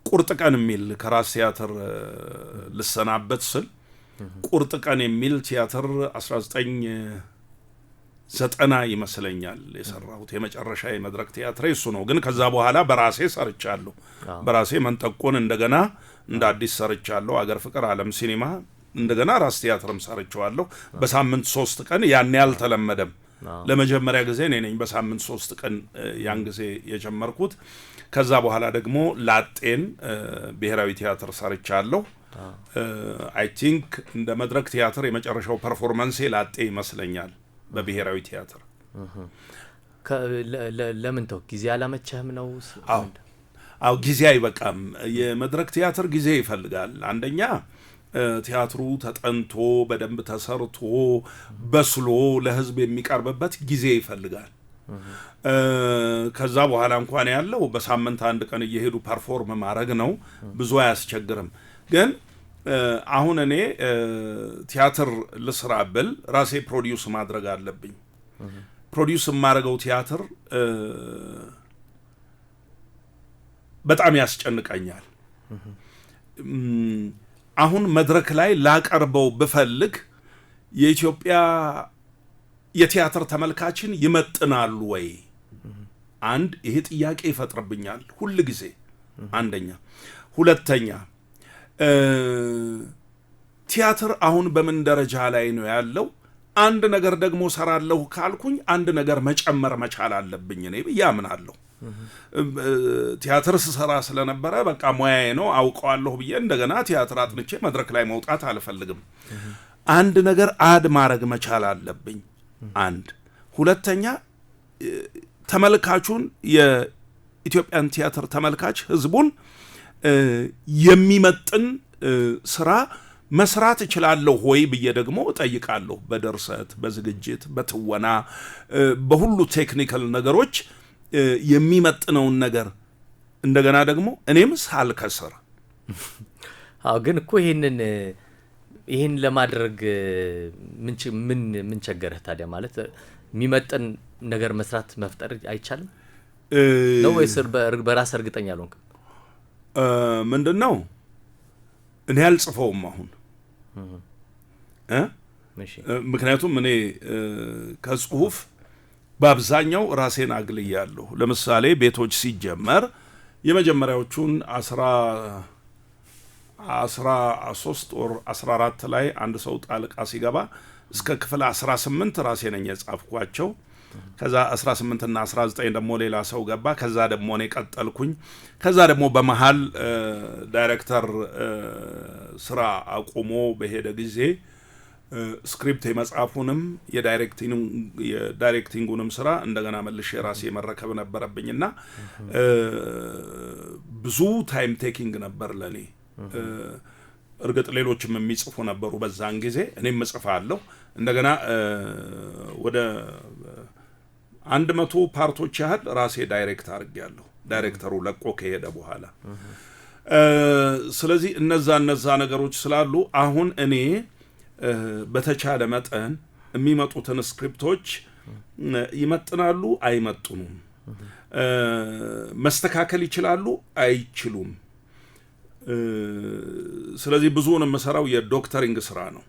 Speaker 1: ቁርጥ ቀን የሚል ከራስ ቲያትር ልሰናበት ስል ቁርጥ ቀን የሚል ቲያትር 1990 ይመስለኛል የሰራሁት የመጨረሻ የመድረክ ቲያትር እሱ ነው። ግን ከዛ በኋላ በራሴ ሰርቻለሁ። በራሴ መንጠቆን እንደገና እንደ አዲስ ሰርቻለሁ። አገር ፍቅር ዓለም ሲኒማ እንደገና ራስ ቲያትርም ሰርቻለሁ። በሳምንት 3 ቀን ያን ያልተለመደም ለመጀመሪያ ጊዜ ነኝ በሳምንት 3 ቀን ያን ጊዜ የጀመርኩት። ከዛ በኋላ ደግሞ ላጤን ብሔራዊ ቲያትር ሰርቻለሁ። አይ ቲንክ እንደ መድረክ ቲያትር የመጨረሻው ፐርፎርማንስ ላጤ ይመስለኛል በብሔራዊ ቲያትር።
Speaker 2: ለምን ተው? ጊዜ አላመቸህም ነው?
Speaker 1: አው ጊዜ አይበቃም። የመድረክ ቲያትር ጊዜ ይፈልጋል። አንደኛ ቲያትሩ ተጠንቶ በደንብ ተሰርቶ በስሎ ለህዝብ የሚቀርብበት ጊዜ ይፈልጋል። ከዛ በኋላ እንኳን ያለው በሳምንት አንድ ቀን እየሄዱ ፐርፎርም ማድረግ ነው። ብዙ አያስቸግርም። ግን አሁን እኔ ቲያትር ልስራ ብል ራሴ ፕሮዲዩስ ማድረግ አለብኝ። ፕሮዲዩስ የማደርገው ቲያትር በጣም ያስጨንቀኛል። አሁን መድረክ ላይ ላቀርበው ብፈልግ የኢትዮጵያ የቲያትር ተመልካችን ይመጥናሉ ወይ? አንድ ይሄ ጥያቄ ይፈጥርብኛል ሁሉ ጊዜ። አንደኛ። ሁለተኛ ቲያትር አሁን በምን ደረጃ ላይ ነው ያለው? አንድ ነገር ደግሞ ሰራለሁ ካልኩኝ አንድ ነገር መጨመር መቻል አለብኝ እኔ ብዬ አምናለሁ። ቲያትር ስሰራ ስለነበረ በቃ ሙያዬ ነው አውቀዋለሁ ብዬ እንደገና ቲያትር አጥንቼ መድረክ ላይ መውጣት አልፈልግም። አንድ ነገር አድ ማድረግ መቻል አለብኝ። አንድ ሁለተኛ ተመልካቹን የኢትዮጵያን ቲያትር ተመልካች ህዝቡን የሚመጥን ስራ መስራት እችላለሁ ወይ ብዬ ደግሞ እጠይቃለሁ። በድርሰት፣ በዝግጅት፣ በትወና፣ በሁሉ ቴክኒካል ነገሮች የሚመጥነውን ነገር እንደገና ደግሞ እኔም ሳልከስር።
Speaker 2: አዎ ግን እኮ ይሄን ለማድረግ ምን ቸገረህ ታዲያ? ማለት የሚመጥን ነገር መስራት መፍጠር አይቻልም ነው ወይስ በራስ እርግጠኛ አልሆንክም?
Speaker 1: ምንድነው እኔ አልጽፈውም አሁን ምክንያቱም እኔ ከጽሁፍ በአብዛኛው ራሴን አግልያለሁ። ለምሳሌ ቤቶች ሲጀመር የመጀመሪያዎቹን 13 ወር 14 ላይ አንድ ሰው ጣልቃ ሲገባ እስከ ክፍል 18 ራሴ ነኝ የጻፍኳቸው። ከዛ 18 እና 19 ደግሞ ሌላ ሰው ገባ። ከዛ ደግሞ እኔ ቀጠልኩኝ። ከዛ ደግሞ በመሃል ዳይሬክተር ስራ አቁሞ በሄደ ጊዜ ስክሪፕት የመጻፉንም የዳይሬክቲንጉንም ስራ እንደገና መልሼ ራሴ መረከብ ነበረብኝና ብዙ ታይም ቴኪንግ ነበር ለኔ። እርግጥ ሌሎችም የሚጽፉ ነበሩ በዛን ጊዜ፣ እኔም እጽፋለሁ። እንደገና ወደ 100 ፓርቶች ያህል ራሴ ዳይሬክት አድርጌያለሁ ዳይሬክተሩ ለቆ ከሄደ በኋላ። ስለዚህ እነዛ ነገሮች ስላሉ አሁን እኔ በተቻለ መጠን የሚመጡትን ስክሪፕቶች ይመጥናሉ አይመጥኑም፣ መስተካከል ይችላሉ አይችሉም። ስለዚህ ብዙውን የምሰራው የዶክተሪንግ ስራ ነው።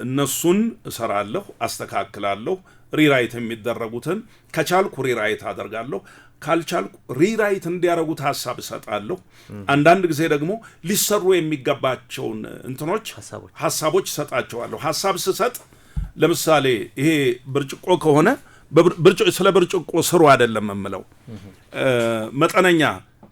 Speaker 1: እነሱን እሰራለሁ፣ አስተካክላለሁ። ሪራይት የሚደረጉትን ከቻልኩ ሪራይት አደርጋለሁ፣ ካልቻልኩ ሪራይት እንዲያደርጉት ሐሳብ እሰጣለሁ። አንዳንድ ጊዜ ደግሞ ሊሰሩ የሚገባቸውን ሐሳቦች እሰጣቸዋለሁ። ሐሳብ ስሰጥ ለምሳሌ ይሄ ብርጭቆ ከሆነ ስለ ብርጭቆ ስሩ አይደለም የምለው፣ መጠነኛ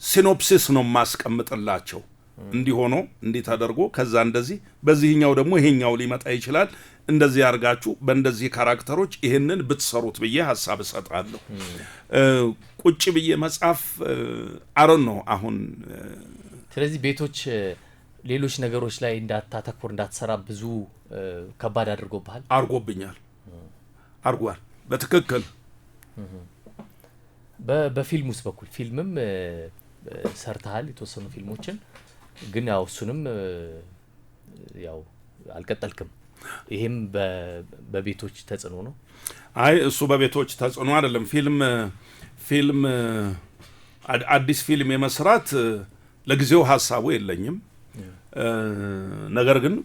Speaker 1: ሲኖፕሲስ ነው ማስቀምጥላቸው። እንዲሆኖ እንዲህ ተደርጎ ከዛ እንደዚህ በዚህኛው ደግሞ ይሄኛው ሊመጣ ይችላል፣ እንደዚህ አድርጋችሁ በእንደዚህ ካራክተሮች ይሄንን ብትሰሩት ብዬ ሐሳብ እሰጣለሁ። ቁጭ ብዬ መጻፍ አረን ነው አሁን።
Speaker 2: ስለዚህ ቤቶች ሌሎች ነገሮች ላይ እንዳታተኩር እንዳትሰራ ብዙ ከባድ አድርጎብሃል?
Speaker 1: አርጎብኛል፣ አርጓል በትክክል።
Speaker 2: በፊልሙስ በኩል ፊልምም ሰርተሃል የተወሰኑ ፊልሞችን፣ ግን ያው እሱንም ያው አልቀጠልክም። ይሄም በቤቶች ተጽዕኖ ነው?
Speaker 1: አይ እሱ በቤቶች ተጽዕኖ አይደለም። ፊልም አዲስ ፊልም የመስራት ለጊዜው ሐሳቡ የለኝም። ነገር ግን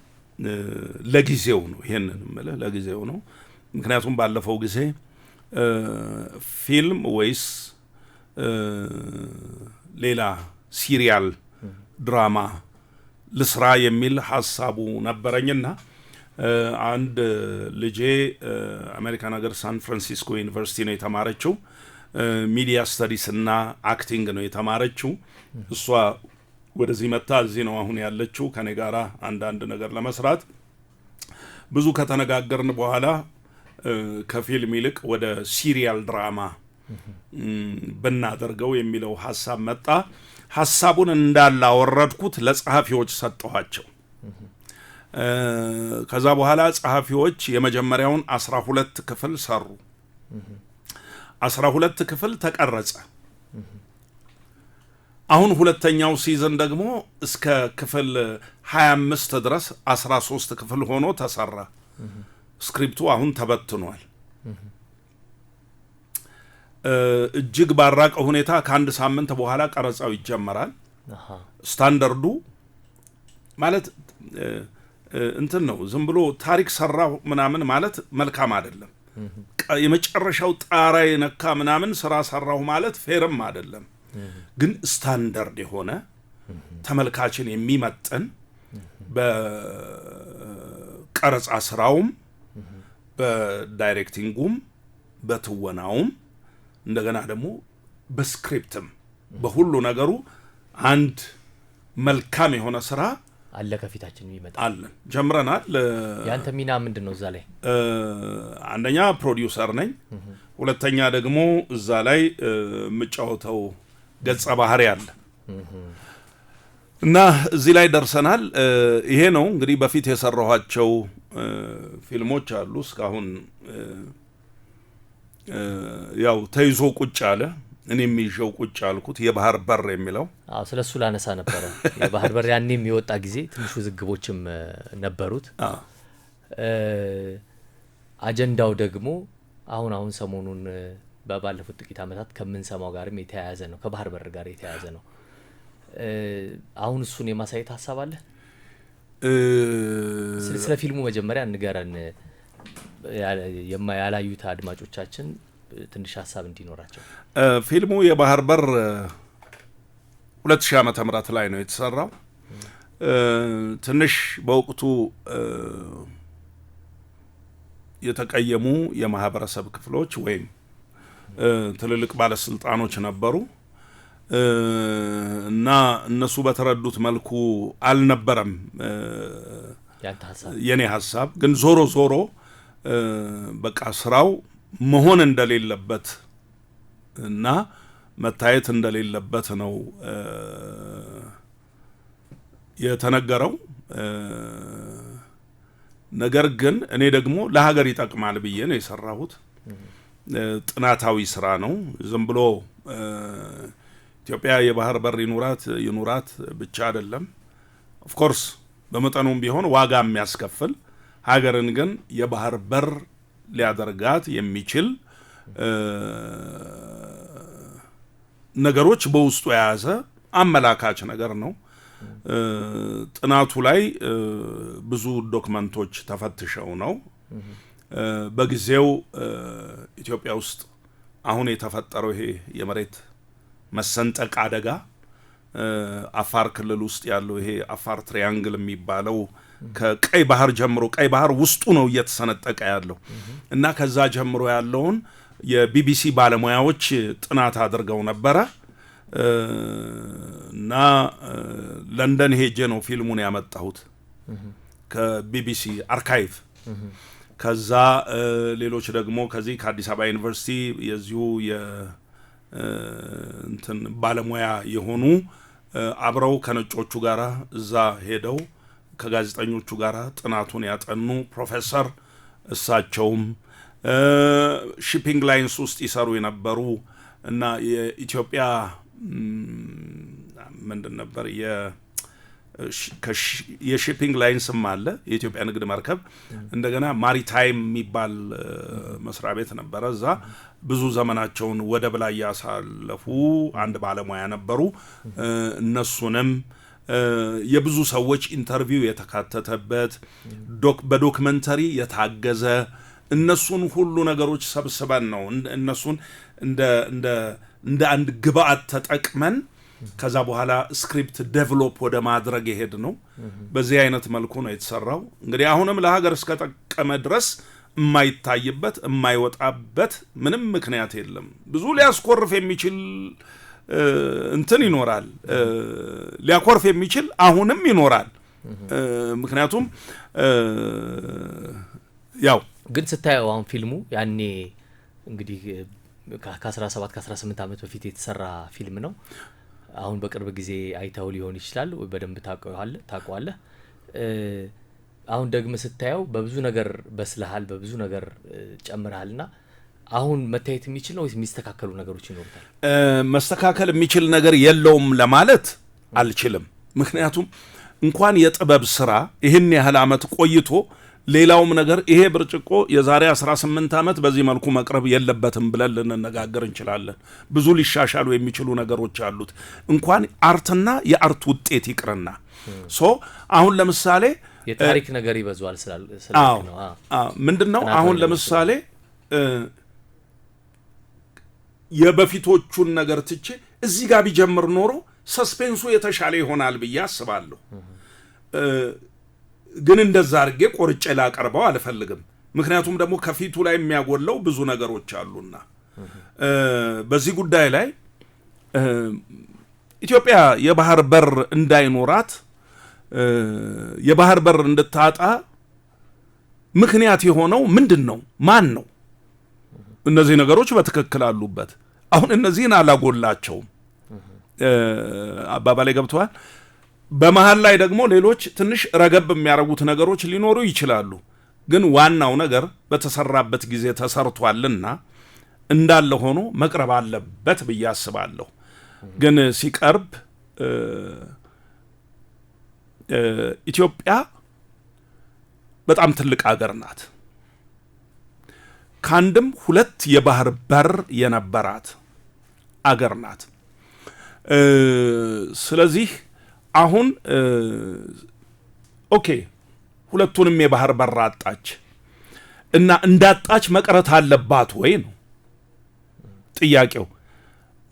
Speaker 1: ለጊዜው ነው፣ ይሄንን ማለት ለጊዜው ነው። ምክንያቱም ባለፈው ጊዜ ፊልም ወይስ ሌላ ሲሪያል ድራማ ልስራ የሚል ሐሳቡ ነበረኝና አንድ ልጄ አሜሪካን ሀገር ሳን ፍራንሲስኮ ዩኒቨርሲቲ ነው የተማረችው። ሚዲያ ስተዲስ እና አክቲንግ ነው የተማረችው። እሷ ወደዚህ መጣ፣ እዚህ ነው አሁን ያለችው ከኔ ጋራ አንዳንድ ነገር ለመስራት። ብዙ ከተነጋገርን በኋላ ከፊልም ይልቅ ወደ ሲሪያል ድራማ ብናደርገው የሚለው ሐሳብ መጣ። ሐሳቡን እንዳላወረድኩት ለጸሐፊዎች ሰጠኋቸው። ከዛ በኋላ ጸሐፊዎች የመጀመሪያውን 12 ክፍል ሰሩ። 12 ክፍል ተቀረጸ። አሁን ሁለተኛው ሲዝን ደግሞ እስከ ክፍል 25 ድረስ 13 ክፍል ሆኖ ተሰራ። ስክሪፕቱ አሁን ተበትኗል። እጅግ ባራቀ ሁኔታ ከአንድ ሳምንት በኋላ ቀረጻው ይጀመራል። ስታንዳርዱ ማለት እንትን ነው። ዝም ብሎ ታሪክ ሰራው ምናምን ማለት መልካም አይደለም። የመጨረሻው ጣራ የነካ ምናምን ስራ ሰራው ማለት ፌርም አይደለም። ግን ስታንዳርድ የሆነ ተመልካችን የሚመጥን በቀረጻ ስራውም በዳይሬክቲንጉም በትወናውም እንደገና ደግሞ በስክሪፕትም በሁሉ ነገሩ አንድ መልካም የሆነ ስራ
Speaker 2: አለ ከፊታችን ይመጣ
Speaker 1: አለን ጀምረናል።
Speaker 2: ያንተ ሚና ምንድነው እዛ ላይ?
Speaker 1: አንደኛ ፕሮዲዩሰር ነኝ፣ ሁለተኛ ደግሞ እዛ ላይ የምጫወተው ገጸ ባህሪ አለ እና እዚህ ላይ ደርሰናል። ይሄ ነው እንግዲህ በፊት የሰራኋቸው ፊልሞች አሉ። እስካሁን ያው ተይዞ ቁጭ አለ፣ እኔም ይዤው ቁጭ አልኩት የባህር በር የሚለው።
Speaker 2: ስለሱ ላነሳ ነበረ። የባህር በር ያኔም የወጣ ጊዜ ትንሽ ውዝግቦችም ነበሩት። አጀንዳው ደግሞ አሁን ሰሞኑን ባለፉት ጥቂት ዓመታት ከምንሰማው ጋርም የተያያዘ ነው፣ ከባህር በር ጋር የተያያዘ ነው። አሁን እሱን የማሳየት ሀሳብ አለ? ስለ ፊልሙ መጀመሪያ ንገረን፣ ያላዩት አድማጮቻችን ትንሽ ሀሳብ እንዲኖራቸው።
Speaker 1: ፊልሙ የባህር በር 2000 ዓመተ ምህረት ላይ ነው የተሰራው። ትንሽ በወቅቱ የተቀየሙ የማህበረሰብ ክፍሎች ወይም ትልልቅ ባለስልጣኖች ነበሩ እና እነሱ በተረዱት መልኩ አልነበረም የኔ ሀሳብ። ግን ዞሮ ዞሮ በቃ ስራው መሆን እንደሌለበት እና መታየት እንደሌለበት ነው የተነገረው። ነገር ግን እኔ ደግሞ ለሀገር ይጠቅማል ብዬ ነው የሰራሁት። ጥናታዊ ስራ ነው። ዝም ብሎ ኢትዮጵያ የባህር በር ይኑራት ብቻ አይደለም። ኦፍ ኮርስ በመጠኑም ቢሆን ዋጋ የሚያስከፍል ሀገርን ግን የባህር በር ሊያደርጋት የሚችል ነገሮች በውስጡ የያዘ አመላካች ነገር ነው። ጥናቱ ላይ ብዙ ዶክመንቶች ተፈትሸው ነው። በጊዜው ኢትዮጵያ ውስጥ አሁን የተፈጠረው ይሄ የመሬት መሰንጠቅ አደጋ አፋር ክልል ውስጥ ያለው ይሄ አፋር ትሪያንግል የሚባለው ከቀይ ባህር ጀምሮ ቀይ ባህር ውስጡ ነው እየተሰነጠቀ ያለው እና ከዛ ጀምሮ ያለውን የቢቢሲ ባለሙያዎች ጥናት አድርገው ነበረ እና ለንደን ሄጄ ነው ፊልሙን ያመጣሁት ከቢቢሲ አርካይቭ። ከዛ ሌሎች ደግሞ ከዚህ ከአዲስ አበባ ዩኒቨርሲቲ የዚሁ እንትን ባለሙያ የሆኑ አብረው ከነጮቹ ጋራ እዛ ሄደው ከጋዜጠኞቹ ጋራ ጥናቱን ያጠኑ ፕሮፌሰር እሳቸውም ሺፒንግ ላይንስ ውስጥ ይሰሩ የነበሩ እና የኢትዮጵያ ምንድን ነበር የሺፒንግ ላይንስም አለ የኢትዮጵያ ንግድ መርከብ እንደገና ማሪታይም የሚባል መስሪያ ቤት ነበረ። እዛ ብዙ ዘመናቸውን ወደብ ላይ ያሳለፉ አንድ ባለሙያ ነበሩ። እነሱንም የብዙ ሰዎች ኢንተርቪው የተካተተበት በዶክመንተሪ የታገዘ እነሱን ሁሉ ነገሮች ሰብስበን ነው እነሱን እንደ አንድ ግብአት ተጠቅመን ከዛ በኋላ ስክሪፕት ዴቨሎፕ ወደ ማድረግ የሄድ ነው። በዚህ አይነት መልኩ ነው የተሰራው። እንግዲህ አሁንም ለሀገር እስከጠቀመ ድረስ የማይታይበት የማይወጣበት ምንም ምክንያት የለም። ብዙ ሊያስኮርፍ የሚችል እንትን ይኖራል፣ ሊያኮርፍ የሚችል አሁንም ይኖራል። ምክንያቱም ያው
Speaker 2: ግን ስታየው አሁን ፊልሙ ያኔ እንግዲህ ከ17 ከ18 ዓመት በፊት የተሰራ ፊልም ነው። አሁን በቅርብ ጊዜ አይተው ሊሆን ይችላል፣ በደንብ ታውቀዋለህ። አሁን ደግሞ ስታየው በብዙ ነገር በስለሃል፣ በብዙ ነገር ጨምረሃልና አሁን መታየት የሚችል ነው የሚስተካከሉ ነገሮች ይኖሩታል?
Speaker 1: መስተካከል የሚችል ነገር የለውም ለማለት አልችልም። ምክንያቱም እንኳን የጥበብ ስራ ይህን ያህል ዓመት ቆይቶ ሌላውም ነገር ይሄ ብርጭቆ የዛሬ 18 ዓመት በዚህ መልኩ መቅረብ የለበትም ብለን ልንነጋገር እንችላለን። ብዙ ሊሻሻሉ የሚችሉ ነገሮች አሉት። እንኳን አርትና የአርት ውጤት ይቅርና አሁን ለምሳሌ
Speaker 2: የታሪክ ነገር ይበዛዋል
Speaker 1: ነው። ምንድነው አሁን ለምሳሌ የበፊቶቹን ነገር ትቼ እዚህ ጋር ቢጀምር ኖሮ ሰስፔንሱ የተሻለ ይሆናል ብዬ አስባለሁ። ግን እንደዛ አድርጌ ቆርጬ ላቀርበው አልፈልግም። ምክንያቱም ደግሞ ከፊቱ ላይ የሚያጎለው ብዙ ነገሮች አሉና በዚህ ጉዳይ ላይ ኢትዮጵያ የባህር በር እንዳይኖራት የባህር በር እንድታጣ ምክንያት የሆነው ምንድን ነው? ማን ነው? እነዚህ ነገሮች በትክክል አሉበት። አሁን እነዚህን አላጎላቸውም። አባባሌ ገብተዋል። በመሃል ላይ ደግሞ ሌሎች ትንሽ ረገብ የሚያደርጉት ነገሮች ሊኖሩ ይችላሉ። ግን ዋናው ነገር በተሰራበት ጊዜ ተሰርቷልና እንዳለ ሆኖ መቅረብ አለበት ብዬ አስባለሁ። ግን ሲቀርብ ኢትዮጵያ በጣም ትልቅ አገር ናት። ከአንድም ሁለት የባህር በር የነበራት አገር ናት። ስለዚህ አሁን ኦኬ ሁለቱንም የባህር በር አጣች እና እንዳጣች መቅረት አለባት ወይ ነው ጥያቄው።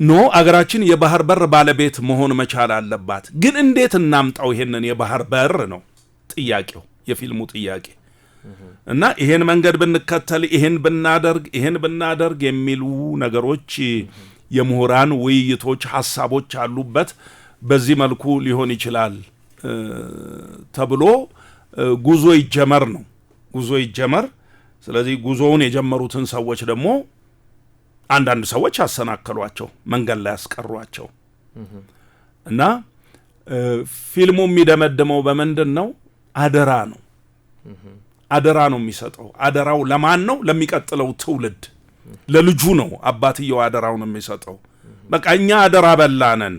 Speaker 1: ኖ አገራችን የባህር በር ባለቤት መሆን መቻል አለባት። ግን እንዴት እናምጣው ይሄንን የባህር በር ነው ጥያቄው፣ የፊልሙ ጥያቄ። እና ይሄን መንገድ ብንከተል፣ ይሄን ብናደርግ የሚሉ ነገሮች የምሁራን ውይይቶች፣ ሐሳቦች አሉበት። በዚህ መልኩ ሊሆን ይችላል ተብሎ ጉዞ ይጀመር ነው። ጉዞ ይጀመር። ስለዚህ ጉዞውን የጀመሩትን ሰዎች ደግሞ አንዳንድ ሰዎች አሰናከሏቸው፣ መንገድ ላይ ያስቀሯቸው እና ፊልሙ የሚደመድመው በምንድን ነው? አደራ ነው። አደራ ነው የሚሰጠው። አደራው ለማን ነው? ለሚቀጥለው ትውልድ ለልጁ ነው። አባትየው አደራው ነው የሚሰጠው። በቃ እኛ አደራ በላነን።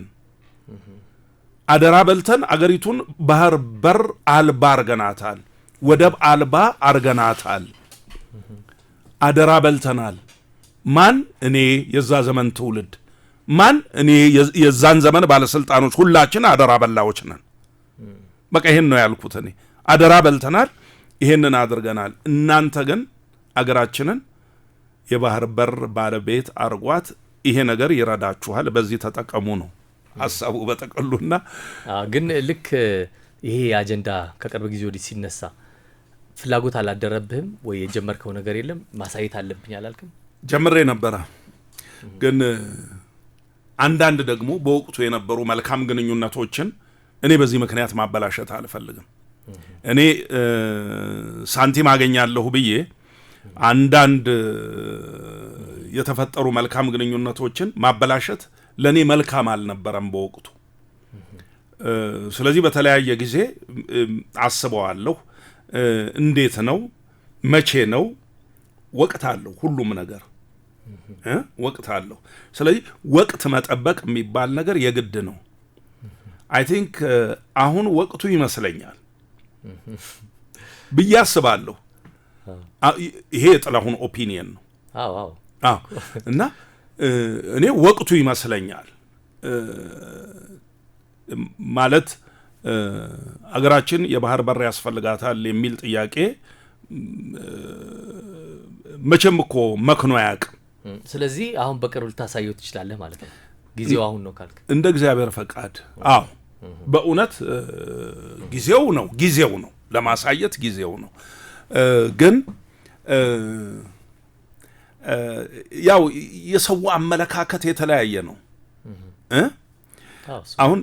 Speaker 1: አደራ በልተን አገሪቱን ባህር በር አልባ አርገናታል፣ ወደብ አልባ አርገናታል። አደራ በልተናል። ማን? እኔ የዛ ዘመን ትውልድ፣ ማን? እኔ የዛን ዘመን ባለስልጣኖች፣ ሁላችን አደራ በላዎች ነን። በቃ ይሄን ነው ያልኩት እኔ። አደራ በልተናል፣ ይሄንን አድርገናል። እናንተ ግን አገራችንን የባህር በር ባለቤት አርጓት። ይሄ ነገር ይረዳችኋል፣ በዚህ ተጠቀሙ ነው ሐሳቡ በጠቅሉና።
Speaker 2: ግን ልክ ይሄ አጀንዳ ከቅርብ ጊዜ ወዲህ ሲነሳ ፍላጎት አላደረብህም ወይ? የጀመርከው ነገር የለም ማሳየት አለብኝ አላልክም?
Speaker 1: ጀምሬ ነበረ። ግን አንዳንድ ደግሞ በወቅቱ የነበሩ መልካም ግንኙነቶችን እኔ በዚህ ምክንያት ማበላሸት አልፈልግም። እኔ ሳንቲም አገኛለሁ ብዬ አንዳንድ የተፈጠሩ መልካም ግንኙነቶችን ማበላሸት ለኔ መልካም አልነበረም በወቅቱ። ስለዚህ በተለያየ ጊዜ አስበዋለሁ። እንዴት ነው? መቼ ነው? ወቅት አለው ሁሉም ነገር ወቅት አለው። ስለዚህ ወቅት መጠበቅ የሚባል ነገር የግድ ነው። አይ ቲንክ አሁን ወቅቱ ይመስለኛል ብዬ አስባለሁ። ይሄ የጥላሁን ኦፒኒየን ነው። እና እኔ ወቅቱ ይመስለኛል ማለት አገራችን የባህር በር ያስፈልጋታል የሚል ጥያቄ መቼም እኮ መክኖ አያውቅም።
Speaker 2: ስለዚህ አሁን በቅርቡ ልታሳየው ትችላለህ ማለት ነው። ጊዜው አሁን ነው ካልክ
Speaker 1: እንደ እግዚአብሔር ፈቃድ። አዎ በእውነት ጊዜው ነው ለማሳየት ጊዜው ነው። ግን ያው የሰው አመለካከት የተለያየ ነው። አሁን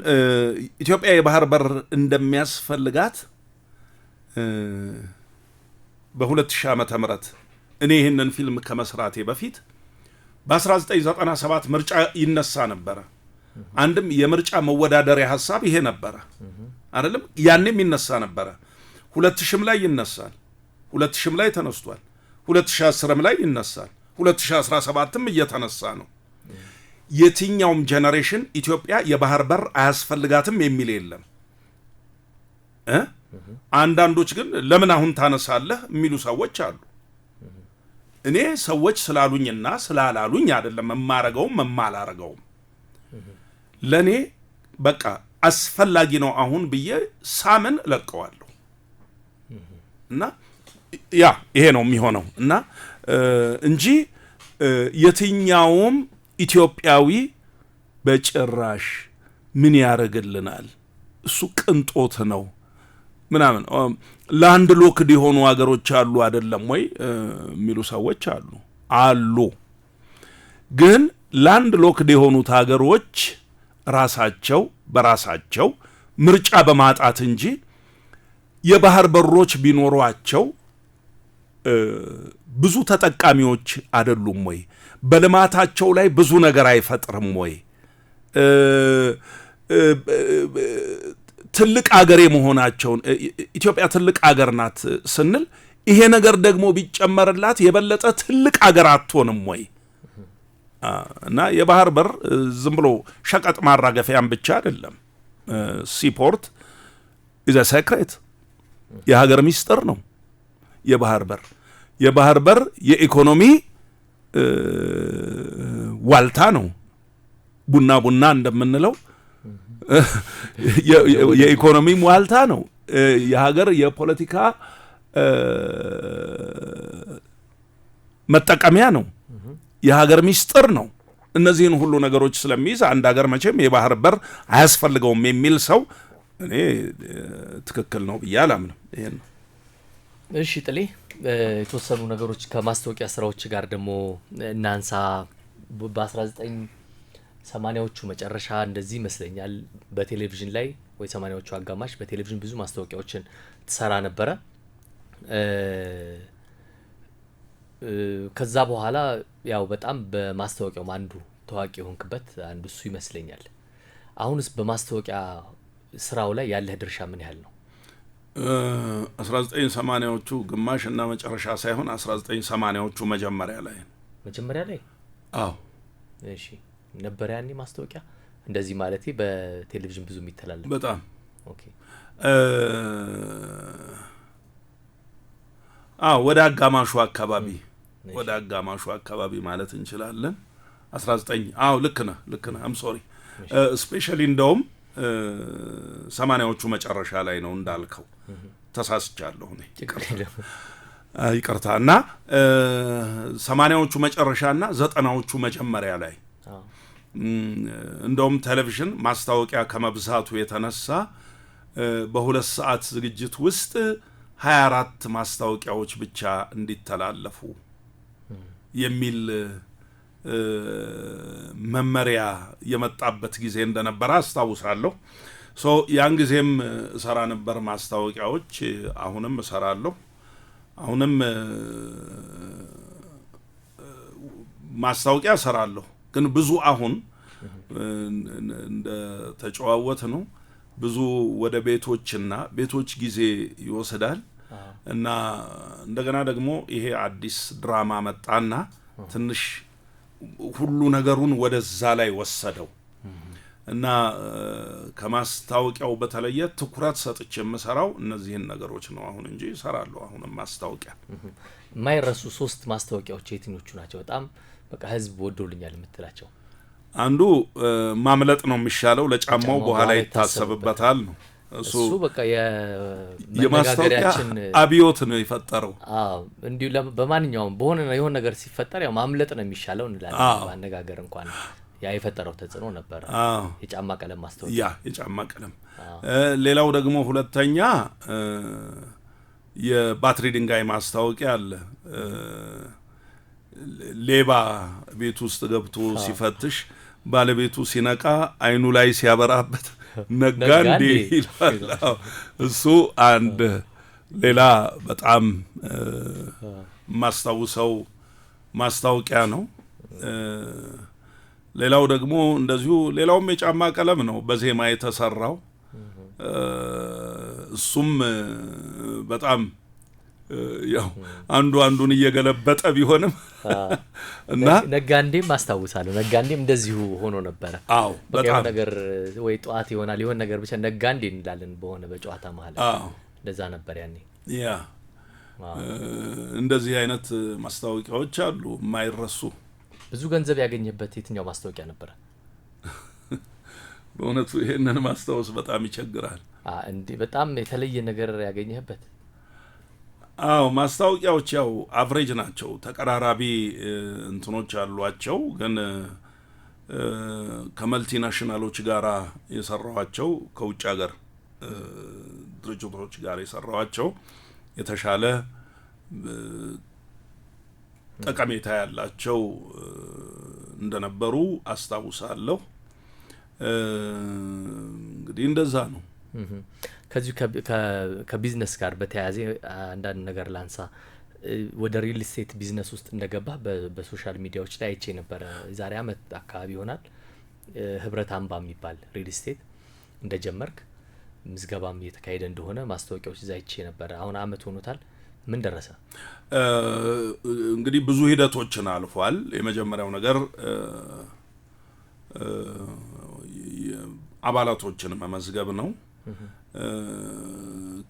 Speaker 1: ኢትዮጵያ የባህር በር እንደሚያስፈልጋት በ2000 ዓመተ ምህረት እኔ ይህንን ፊልም ከመስራቴ በፊት በ1997 ምርጫ ይነሳ ነበረ። አንድም የምርጫ መወዳደሪያ ሐሳብ ይሄ ነበረ አይደለም? ያኔም ይነሳ ነበረ። 2000 ላይ ይነሳል። 2000 ላይ ተነስቷል። 2010 ላይ ይነሳል። 2017ም እየተነሳ ነው። የትኛውም ጄነሬሽን ኢትዮጵያ የባህር በር አያስፈልጋትም የሚል የለም። አንዳንዶች ግን ለምን አሁን ታነሳለህ የሚሉ ሰዎች አሉ። እኔ ሰዎች ስላሉኝና ስላላሉኝ አይደለም የማረገውም የማላረገውም። ለኔ በቃ አስፈላጊ ነው አሁን ብዬ ሳምን ለቀዋለሁ። እና ያ ይሄ ነው የሚሆነው። እና እንጂ የትኛውም ኢትዮጵያዊ በጭራሽ ምን ያረግልናል፣ እሱ ቅንጦት ነው፣ ምናምን ላንድ ሎክድ የሆኑ ሀገሮች አሉ አይደለም ወይ የሚሉ ሰዎች አሉ። ግን ላንድ ሎክድ የሆኑት ሀገሮች ራሳቸው በራሳቸው ምርጫ በማጣት እንጂ የባህር በሮች ቢኖሯቸው ብዙ ተጠቃሚዎች አይደሉም ወይ? በልማታቸው ላይ ብዙ ነገር አይፈጥርም ወይ? ትልቅ አገር የመሆናቸውን ኢትዮጵያ ትልቅ አገር ናት ስንል ይሄ ነገር ደግሞ ቢጨመርላት የበለጠ ትልቅ አገር አትሆንም ወይ? እና የባህር በር ዝም ብሎ ሸቀጥ ማራገፊያም ብቻ አይደለም። ሲፖርት ኢዝ አ ሴክሬት፣ የሀገር ሚስጥር ነው። የባህር በር የኢኮኖሚ ዋልታ ነው። ቡና እንደምንለው የኢኮኖሚ ዋልታ ነው። የሀገር የፖለቲካ መጠቀሚያ ነው። የሀገር ሚስጥር ነው። እነዚህን ሁሉ ነገሮች ስለሚይዝ አንድ ሀገር መቼም የባህር በር አያስፈልገውም የሚል ሰው እኔ ትክክል ነው ብዬ አላምንም። ይሄን ነው።
Speaker 2: እሺ ጥሌ፣ የተወሰኑ ነገሮች ከማስታወቂያ ስራዎች ጋር ደግሞ እናንሳ። በ1980ዎቹ መጨረሻ እንደዚህ ይመስለኛል በቴሌቪዥን ላይ ወይ 80ዎቹ አጋማሽ በቴሌቪዥን ብዙ ማስታወቂያዎችን ትሰራ ነበረ። ከዛ በኋላ ያው በጣም በማስታወቂያው አንዱ ታዋቂ የሆንክበት አንዱ እሱ ይመስለኛል። አሁንስ በማስታወቂያ ስራው ላይ ያለህ ድርሻ ምን ያህል ነው?
Speaker 1: 1980ዎቹ ግማሽ እና መጨረሻ ሳይሆን 1980ዎቹ መጀመሪያ ላይ። አዎ።
Speaker 2: እሺ፣ ነበር ያኔ ማስታወቂያ እንደዚህ ማለቴ በቴሌቪዥን ብዙ የሚተላለፍ?
Speaker 1: በጣም
Speaker 2: ኦኬ።
Speaker 1: ወደ አጋማሹ አካባቢ ማለት እንችላለን። 19 ልክ ነህ አም ሶሪ ስፔሻሊ እንደውም 80ዎቹ መጨረሻ ላይ ነው እንዳልከው። ተሳስቻለሁ እኔ ይቅርታ። እና 80ዎቹ መጨረሻና 90ዎቹ መጀመሪያ ላይ እንደውም ቴሌቪዥን ማስታወቂያ ከመብዛቱ የተነሳ በሁለት ሰዓት ዝግጅት ውስጥ 24 ማስታወቂያዎች ብቻ እንዲተላለፉ የሚል መመሪያ የመጣበት ጊዜ እንደነበረ አስታውሳለሁ። ያን ጊዜም እሰራ ነበር ማስታወቂያዎች። አሁንም እሰራለሁ። አሁንም ማስታወቂያ እሰራለሁ። ግን ብዙ አሁን እንደ ተጨዋወት ነው ብዙ ወደ ቤቶች ጊዜ ይወስዳል እና እንደገና ደግሞ ይሄ አዲስ ድራማ መጣና ትንሽ ሁሉ ነገሩን ወደዛ ላይ ወሰደው እና ከማስታወቂያው በተለየ ትኩረት ሰጥቼ የምሰራው እነዚህን ነገሮች ነው አሁን እንጂ እሰራለሁ። አሁንም ማስታወቂያ
Speaker 2: የማይረሱ 3 ማስታወቂያዎች የትኞቹ ናቸው? በጣም በቃ ህዝብ ወዶልኛል የምትላቸው?
Speaker 1: አንዱ ማምለጥ ነው የሚሻለው፣ ለጫማው በኋላ ይታሰብበታል ነው። እሱ
Speaker 2: በቃ
Speaker 1: የማስታወቂያ አብዮት ነው የፈጠረው።
Speaker 2: እንዲሁ በማንኛውም በሆነ የሆነ ነገር ሲፈጠር ያው ማምለጥ ነው የሚሻለው እንላለን በአነጋገር እንኳን። ያ የፈጠረው ተጽዕኖ ነበር። የጫማ ቀለም ማስታወቂያ፣
Speaker 1: የጫማ ቀለም። ሌላው ደግሞ ሁለተኛ የባትሪ ድንጋይ ማስታወቂያ አለ። ሌባ ቤት ውስጥ ገብቶ ሲፈትሽ ባለቤቱ ሲነቃ አይኑ ላይ ሲያበራበት ነጋ እንዴ ይላል። እሱ አንድ ሌላ በጣም ማስታውሰው ማስታወቂያ ነው። ሌላው ደግሞ እንደዚሁ ሌላውም የጫማ ቀለም ነው በዜማ የተሰራው። እሱም በጣም ያው አንዱን እየገለበጠ ቢሆንም እና
Speaker 2: ነጋንዴም ማስታውሳለሁ። ነጋንዴም እንደዚሁ ሆኖ ነበር። በቃ ነገር ወይ ጧት ይሆናል ይሆን ነገር ብቻ ነጋንዴ እንላለን በሆነ በጨዋታ መሃል። እንደዛ ነበር ያኔ።
Speaker 1: እንደዚህ አይነት ማስታወቂያዎች አሉ የማይረሱ።
Speaker 2: ብዙ ገንዘብ ያገኘበት የትኛው ማስታወቂያ ነበር?
Speaker 1: በእውነቱ ይሄንን ማስታወስ በጣም ይቸግራል።
Speaker 2: እንዴ በጣም የተለየ ነገር ያገኘበት?
Speaker 1: ማስታወቂያዎች ያው አቨሬጅ ናቸው፣ ተቀራራቢ እንትኖች አሏቸው። ግን ከመልቲናሽናሎች ጋራ የሰራዋቸው ከውጭ ሀገር ድርጅቶች ጋር የሰራዋቸው የተሻለ ጠቀሜታ ያላቸው እንደነበሩ አስታውሳለሁ። እንግዲህ እንደዛ ነው።
Speaker 2: ከዚህ ከቢዝነስ ጋር በተያያዘ አንዳንድ ነገር ላንሳ። ወደ ሪል ስቴት ቢዝነስ ውስጥ እንደገባ በሶሻል ሚዲያዎች ላይ አይቼ ነበር። ዛሬ አመት አካባቢ ይሆናል ህብረት አምባ የሚባል ሪል ስቴት እንደጀመርክ ምዝገባም እየተካሄደ እንደሆነ ማስታወቂያዎች እዛ አይቼ ነበር። አሁን አመት ሆኖታል። ምን ደረሰ?
Speaker 1: እንግዲህ ብዙ ሂደቶችን አልፏል። የመጀመሪያው ነገር አባላቶችን መመዝገብ ነው።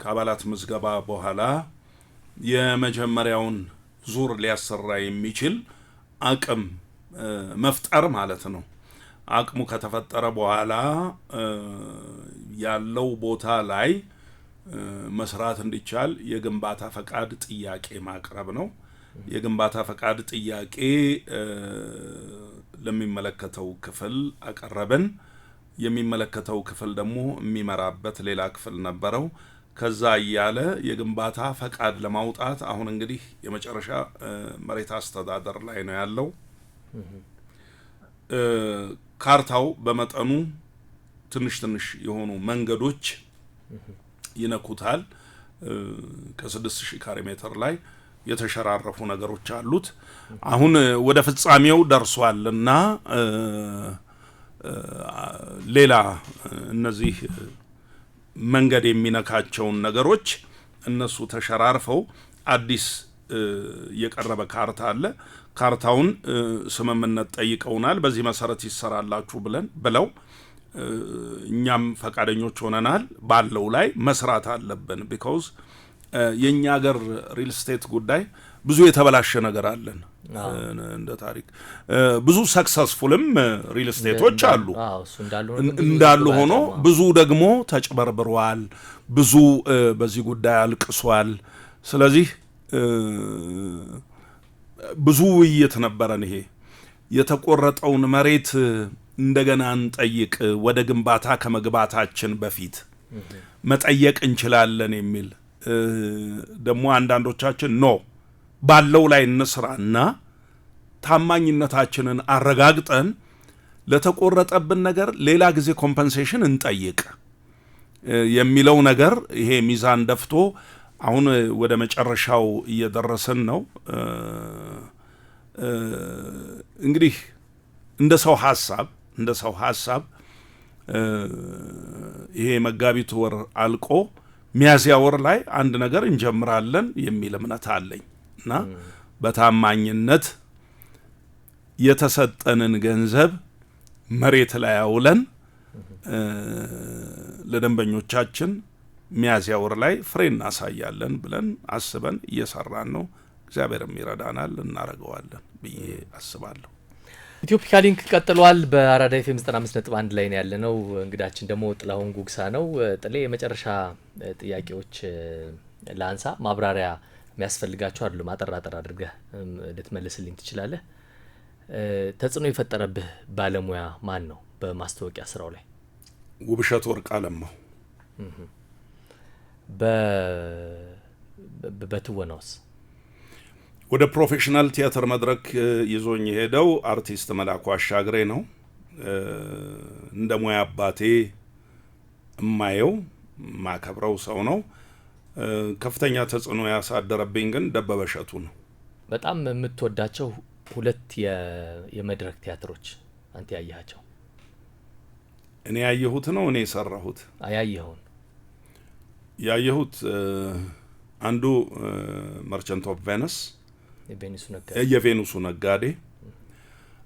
Speaker 1: ከአባላት ምዝገባ በኋላ የመጀመሪያውን ዙር ሊያሰራ የሚችል አቅም መፍጠር ማለት ነው። አቅሙ ከተፈጠረ በኋላ ያለው ቦታ ላይ መስራት እንዲቻል የግንባታ ፈቃድ ጥያቄ ማቅረብ ነው። የግንባታ ፈቃድ ጥያቄ ለሚመለከተው ክፍል አቀረብን። የሚመለከተው ክፍል ደግሞ የሚመራበት ሌላ ክፍል ነበረው። ከዛ እያለ የግንባታ ፈቃድ ለማውጣት አሁን እንግዲህ የመጨረሻ መሬት አስተዳደር ላይ ነው ያለው። ካርታው በመጠኑ ትንሽ ትንሽ የሆኑ መንገዶች ይነኩታል። ከ6000 ካሬ ሜትር ላይ የተሸራረፉ ነገሮች አሉት። አሁን ወደ ፍጻሜው ደርሷልና ሌላ እነዚህ መንገድ የሚነካቸውን ነገሮች እነሱ ተሸራርፈው አዲስ የቀረበ ካርታ አለ። ካርታውን ስምምነት ጠይቀውናል። በዚህ መሰረት ይሰራላችሁ ብለው እኛም ፈቃደኞች ሆነናል። ባለው ላይ መስራት አለብን። ቢኮዝ የኛ ሀገር ሪል ስቴት ጉዳይ ብዙ የተበላሸ ነገር አለን። እንደ ታሪክ ብዙ ሰክሰስፉልም ሪል ስቴቶች አሉ እንዳሉ ሆኖ ብዙ ደግሞ ተጭበርብሯል። ብዙ በዚህ ጉዳይ አልቅሷል። ስለዚህ ብዙ ውይይት ነበረን። ይሄ የተቆረጠውን መሬት እንደገና እንጠይቅ፣ ወደ ግንባታ ከመግባታችን በፊት መጠየቅ እንችላለን የሚል ደግሞ አንዳንዶቻችን ኖ ባለው ላይ እንስራና ታማኝነታችንን አረጋግጠን ለተቆረጠብን ነገር ሌላ ጊዜ ኮምፐንሴሽን እንጠይቅ የሚለው ነገር ይሄ ሚዛን ደፍቶ አሁን ወደ መጨረሻው እየደረሰን ነው። እንግዲህ እንደ ሰው ሐሳብ ይሄ መጋቢት ወር አልቆ ሚያዝያ ወር ላይ አንድ ነገር እንጀምራለን የሚል እምነት አለኝ እና በታማኝነት የተሰጠንን ገንዘብ መሬት ላይ አውለን ለደንበኞቻችን ሚያዝያ ወር ላይ ፍሬ እናሳያለን ብለን አስበን እየሰራን ነው። እግዚአብሔርም ይረዳናል፣ እናረጋዋለን ብዬ አስባለሁ።
Speaker 2: ኢትዮፒካ ሊንክ ቀጥሏል። በአራዳ ኤፍኤም 95.1 ላይ ነው ያለነው። እንግዳችን ደግሞ ጥላሁን ጉግሳ ነው። ጥሌ የመጨረሻ ጥያቄዎች ላንሳ። ማብራሪያ የሚያስፈልጋቸው አይደሉም። አጠር አድርገህ ልትመልስልኝ ትችላለህ። ተጽዕኖ የፈጠረብህ ባለሙያ ማን ነው በማስታወቂያ ስራው ላይ?
Speaker 1: ውብሸት ወርቅ አለማው።
Speaker 2: በትወናውስ?
Speaker 1: ወደ ፕሮፌሽናል ቲያትር መድረክ ይዞኝ የሄደው አርቲስት መላኩ አሻግሬ ነው። እንደ ሙያ አባቴ እማየው ማከብረው ሰው ነው። ከፍተኛ ተጽዕኖ ያሳደረብኝ ግን ደበበ እሸቱ ነው።
Speaker 2: በጣም የምትወዳቸው ሁለት የመድረክ ቲያትሮች አንተ ያያቸው?
Speaker 1: እኔ ያየሁት ነው እኔ የሰራሁት? ያየሁት አንዱ መርቸንት ኦፍ ቬነስ የቬኑሱ ነጋዴ፣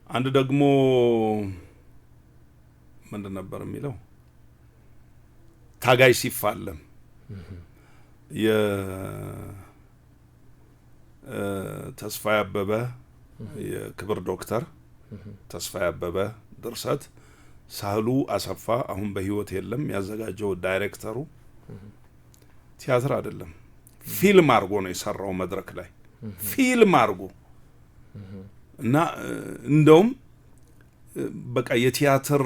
Speaker 1: አንድ ደግሞ ምንድን ነበር የሚለው ታጋይ ሲፋለም የተስፋዬ አበበ የክብር ዶክተር ተስፋዬ አበበ ድርሰት ሳህሉ አሰፋ አሁን በህይወት የለም ያዘጋጀው ዳይሬክተሩ። ቲያትር አይደለም ፊልም አርጎ ነው የሰራው መድረክ ላይ ፊልም አርጎ እና እንደውም በቃ የቲያትር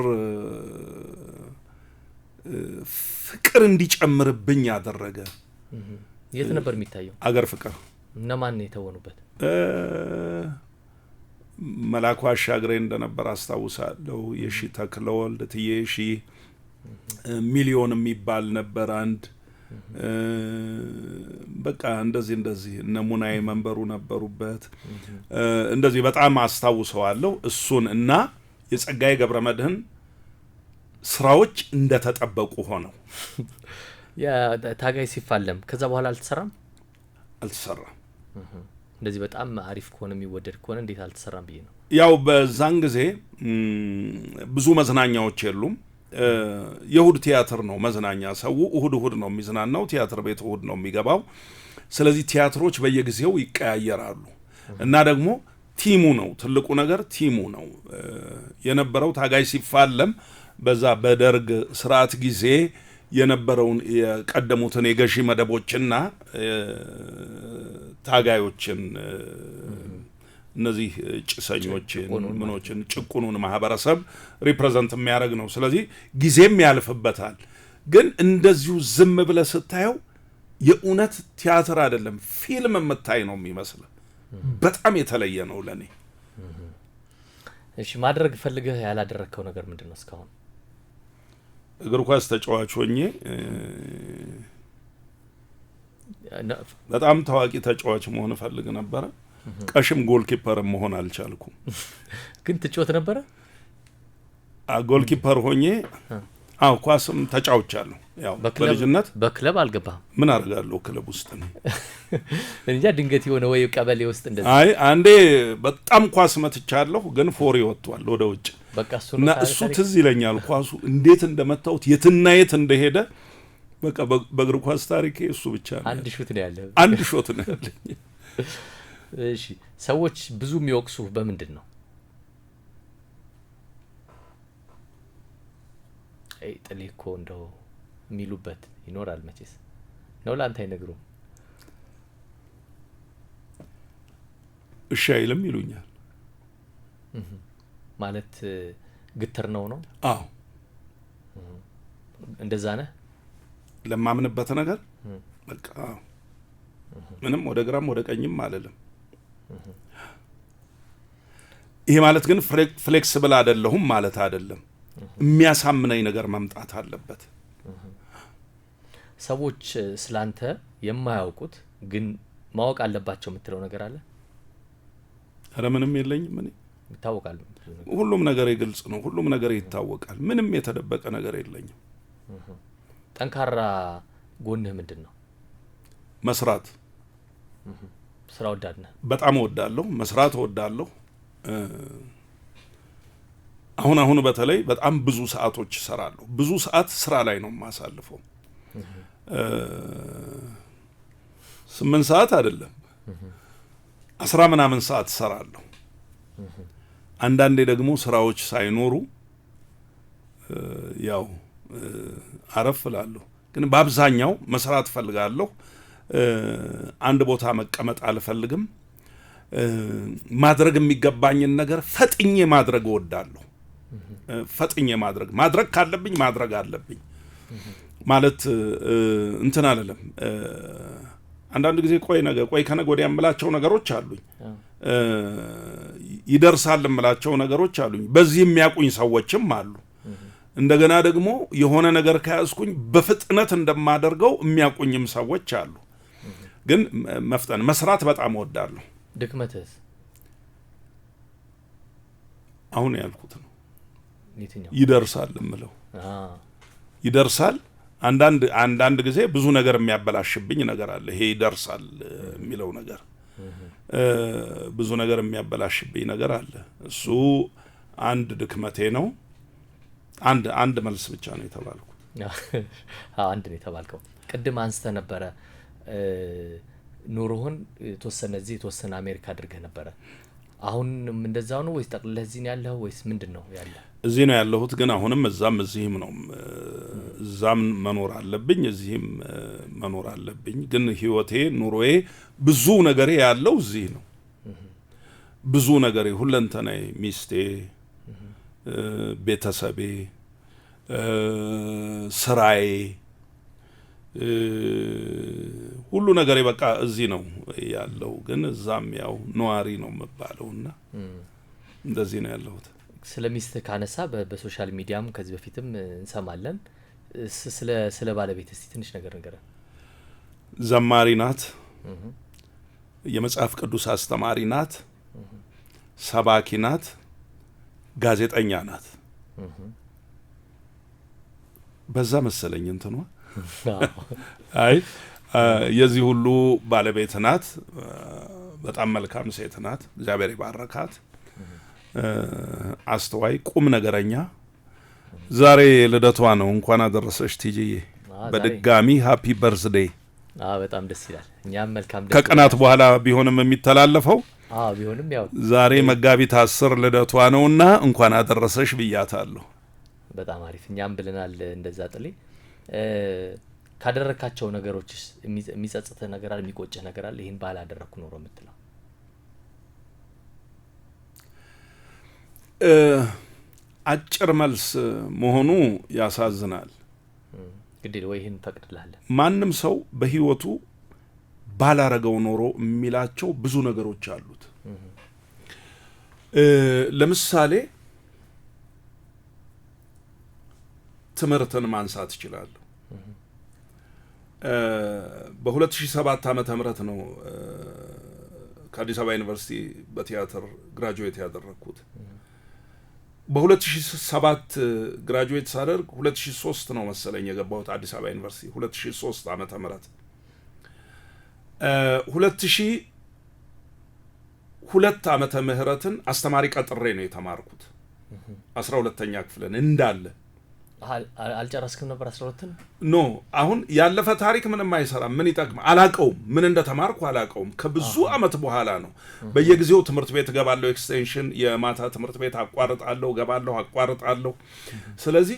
Speaker 1: ፍቅር እንዲጨምርብኝ ያደረገ።
Speaker 2: የት ነበር የሚታየው?
Speaker 1: አገር ፍቅር።
Speaker 2: እነማን ነው የተወኑበት?
Speaker 1: መላኩ አሻግሬ እንደነበር አስታውሳለሁ። የሺ ተክለወልድ፣ እትዬ ሺ፣ ሚሊዮን የሚባል ነበር አንድ። በቃ እንደዚህ እነ ሙናዬ መንበሩ ነበሩበት። እንደዚህ በጣም አስታውሰዋለሁ እሱን እና የጸጋዬ ገብረመድህን ስራዎች እንደተጠበቁ ሆነው
Speaker 2: ያ ታጋይ ሲፋለም ከዛ በኋላ አልተሰራም። እንደዚህ በጣም አሪፍ ከሆነ የሚወደድ ከሆነ እንዴት አልተሰራም ብዬ ነው።
Speaker 1: ያው በዛን ጊዜ ብዙ መዝናኛዎች የሉም። የእሁድ ቲያትር ነው መዝናኛ። ሰው እሁድ ነው የሚዝናናው፣ ቲያትር ቤት እሁድ ነው የሚገባው። ስለዚህ ቲያትሮች በየጊዜው ይቀያየራሉ እና ደግሞ ቲሙ ነው ትልቁ ነገር፣ ቲሙ ነው የነበረው። ታጋይ ሲፋለም በዛ በደርግ ስርዓት ጊዜ የነበረውን የቀደሙትን የገዢ መደቦችና ታጋዮችን እነዚህ ጭሰኞችን ምኖችን ጭቁኑን ማህበረሰብ ሪፕሬዘንት የሚያደርግ ነው። ስለዚህ ጊዜም ያልፍበታል። ግን እንደዚሁ ዝም ብለህ ስታየው የእውነት ቲያትር አይደለም ፊልም የምታይ ነው የሚመስል። በጣም የተለየ ነው ለኔ።
Speaker 2: እሺ ማድረግ ፈልገህ ያላደረከው ነገር ምንድነው እስካሁን?
Speaker 1: እግር ኳስ ተጫዋች ሆኜ በጣም ታዋቂ ተጫዋች መሆን ፈልግ ነበር። ቀሽም ጎልኪፐር መሆን አልቻልኩም።
Speaker 2: ግን ትጫወት ነበር?
Speaker 1: ጎልኪፐር ሆኜ ኳስም ተጫውቻለሁ። ያው በልጅነት
Speaker 2: በክለብ አልገባም።
Speaker 1: ምን አደርጋለሁ ክለብ ውስጥ ነው
Speaker 2: እንጃ። ድንገት የሆነ ወይ ቀበሌ ውስጥ እንደዚህ
Speaker 1: አንዴ በጣም ኳስ መትቻለሁ፣ ግን ፎሪ ወጥቷል ወደ ውጭ።
Speaker 2: በቃ
Speaker 1: እሱ ትዝ ይለኛል። ኳሱ እንዴት እንደመታውት የትና የት እንደሄደ በቃ በእግር ኳስ ታሪኬ እሱ ብቻ ነው።
Speaker 2: አንድ ሾት ነው ያለው።
Speaker 1: አንድ ሾት ነው ያለኝ።
Speaker 2: እሺ ሰዎች ብዙ የሚወቅሱህ በምንድን ነው? ጥሌ እኮ እንደው የሚሉበት ይኖራል መቼስ ነው። ለአንተ አይነግሩም?
Speaker 1: እሺ አይልም ይሉኛል።
Speaker 2: ማለት ግትር ነው?
Speaker 1: አዎ
Speaker 2: እንደዛ ነህ?
Speaker 1: ለማምንበት ነገር በቃ ምንም ወደ ግራም ወደ ቀኝም አልልም። ይሄ ማለት ግን ፍሌክሲብል አይደለሁም ማለት አይደለም። የሚያሳምነኝ ነገር መምጣት አለበት።
Speaker 2: ሰዎች ስላንተ የማያውቁት ግን ማወቅ አለባቸው የምትለው ነገር አለ?
Speaker 1: ኧረ ምንም የለኝም። እኔ
Speaker 2: ይታወቃል።
Speaker 1: ሁሉም ነገር ግልጽ ነው። ሁሉም ነገር ይታወቃል። ምንም የተደበቀ ነገር የለኝም።
Speaker 2: ጠንካራ ጎንህ ምንድነው?
Speaker 1: መስራት።
Speaker 2: ስራ ወዳድ ነህ? በጣም
Speaker 1: እወዳለሁ። መስራት እወዳለሁ። አሁን በተለይ በጣም ብዙ ሰዓቶች እሰራለሁ። ብዙ ሰዓት ስራ ላይ ነው የማሳልፈው። 8 ሰዓት አይደለም 10 ምናምን ሰዓት እሰራለሁ። አንዳንዴ ደግሞ ስራዎች ሳይኖሩ ያው አረፍ እላለሁ። ግን በአብዛኛው መስራት ፈልጋለሁ። አንድ ቦታ መቀመጥ አልፈልግም። ማድረግ የሚገባኝን ነገር ፈጥኜ ማድረግ እወዳለሁ። ፈጥኜ ማድረግ ካለብኝ ማድረግ አለብኝ ማለት እንትን አይደለም። አንዳንድ ጊዜ ቆይ ከነገ ወዲያ የምላቸው ነገሮች አሉኝ። ይደርሳል የምላቸው ነገሮች አሉኝ። በዚህ የሚያቁኝ ሰዎችም አሉ። እንደገና ደግሞ የሆነ ነገር ከያዝኩኝ በፍጥነት እንደማደርገው የሚያቁኝም ሰዎች አሉ። ግን መስራት በጣም እወዳለሁ።
Speaker 2: ድክመትስ?
Speaker 1: አሁን ያልኩት ነው። ይደርሳል የምለው ይደርሳል። አንዳንድ ጊዜ ብዙ ነገር የሚያበላሽብኝ ነገር አለ። ይሄ ይደርሳል የሚለው ነገር ብዙ ነገር የሚያበላሽብኝ ነገር አለ። እሱ አንድ ድክመቴ ነው። አንድ መልስ ብቻ ነው የተባልኩት።
Speaker 2: አንድ ነው የተባልከው። ቅድም አንስተ ነበረ ኑሮህን የተወሰነ አሜሪካ አድርገህ ነበረ። አሁንም እንደዛው ነው ወይስ ጠቅልለህ እዚህ ነው ያለኸው ወይስ ምንድነው ያለህ?
Speaker 1: እዚህ ነው ያለሁት። ግን አሁንም እዚህም ነው። እዛም መኖር አለብኝ፣ እዚህም መኖር አለብኝ። ግን ህይወቴ ኑሮዬ ብዙ ነገሬ ያለው እዚህ ነው። ብዙ ነገሬ ሁለንተናዬ፣ ሚስቴ፣ ቤተሰቤ፣ ስራዬ ሁሉ ነገር በቃ እዚህ ነው ያለው። ግን እዛም ያው ነዋሪ ነው የምባለውና እንደዚህ ነው ያለሁት።
Speaker 2: ስለሚስት ካነሳ በሶሻል ሚዲያም ከዚህ በፊትም እንሰማለን። ስለ ባለቤት እስቲ ትንሽ ነገር ንገረን።
Speaker 1: ዘማሪ ናት፣ የመጽሐፍ ቅዱስ አስተማሪ ናት፣ ሰባኪ ናት፣ ጋዜጠኛ ናት። በዛ መሰለኝ እንትኗ አይ የዚህ ሁሉ ባለቤት ናት። በጣም መልካም ሴት ናት። እግዚአብሔር ይባርካት። አስተዋይ፣ ቁም ነገረኛ። ዛሬ ልደቷ ነው። እንኳን አደረሰሽ ቲጂዬ። በድጋሚ ሃፒ በርዝዴይ።
Speaker 2: በጣም ደስ ይላል። እኛም መልካም ደስ
Speaker 1: ከቀናት በኋላ ቢሆንም የሚተላለፈው
Speaker 2: ቢሆንም ያው
Speaker 1: ዛሬ መጋቢት 10 ልደቷ ነውና እንኳን አደረሰሽ ብያታለሁ።
Speaker 2: በጣም አሪፍ። እኛም ብለናል እንደዛ ጥሌ። ካደረካቸው ነገሮች የሚጸጽተ ነገር አለ፣ የሚቆጭህ ነገር አለ? ይሄን ባላደረኩ ኖሮ የምትለው?
Speaker 1: አጭር መልስ መሆኑ ያሳዝናል።
Speaker 2: ግዴ ወይ ይሄን ፈቅድልሃለሁ።
Speaker 1: ማንም ሰው በህይወቱ ባላረገው ኖሮ የሚላቸው ብዙ ነገሮች አሉት። ለምሳሌ ትምህርትን ማንሳት ይችላል። በ2007 ዓመተ ምህረት ነው ከአዲስ አበባ ዩኒቨርሲቲ በቲያትር ግራጁዌት ያደረኩት። በ2007 ግራጁዌት ሳደርግ 2003 ነው መሰለኝ የገባሁት አዲስ አበባ ዩኒቨርሲቲ 2003 ዓመተ ምህረት 2002 ዓመተ ምህረትን አስተማሪ ቀጥሬ ነው የተማርኩት 12ኛ ክፍልን እንዳለ።
Speaker 2: አልጨረስክም ነበር 12ን?
Speaker 1: ኖ አሁን ያለፈ ታሪክ ምንም አይሰራም። ምን ይጠቅም? አላቀውም። ምን እንደተማርኩ አላቀውም። ከብዙ አመት በኋላ ነው በየጊዜው ትምህርት ቤት ገባለሁ፣ ኤክስቴንሽን የማታ ትምህርት ቤት አቋርጣለሁ፣ ገባለሁ፣ አቋርጣለሁ። ስለዚህ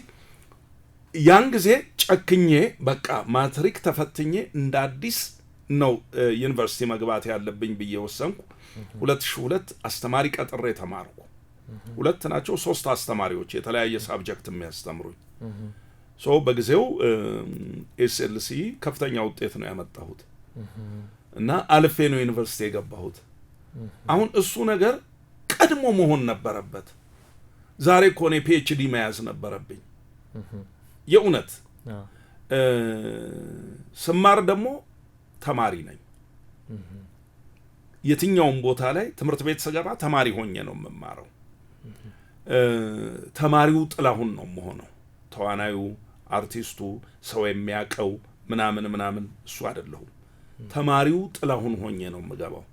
Speaker 1: ያን ጊዜ ጨክኜ በቃ ማትሪክ ተፈትኜ እንደ አዲስ ነው ዩኒቨርሲቲ መግባት ያለብኝ ብዬ ወሰንኩ። 2002 አስተማሪ ቀጥሬ ተማርኩ። ሁለት ናቸው 3 አስተማሪዎች የተለያየ ሳብጀክት የሚያስተምሩኝ። በጊዜው ኤስኤልሲ ከፍተኛ ውጤት ነው ያመጣሁት እና አልፌ ነው ዩኒቨርሲቲ የገባሁት። አሁን እሱ ነገር ቀድሞ መሆን ነበረበት። ዛሬ እኮ እኔ ፒኤችዲ መያዝ ነበረብኝ። የእውነት ስማር ደግሞ ተማሪ ነኝ። የትኛውም ቦታ ላይ ትምህርት ቤት ስገባ ተማሪ ሆኜ ነው የምማረው። ተማሪው ጥላሁን ነው የምሆነው። ተዋናዩ፣ አርቲስቱ፣ ሰው የሚያቀው ምናምን እሱ አይደለሁም። ተማሪው ጥላሁን ሆኜ ነው የምገባው።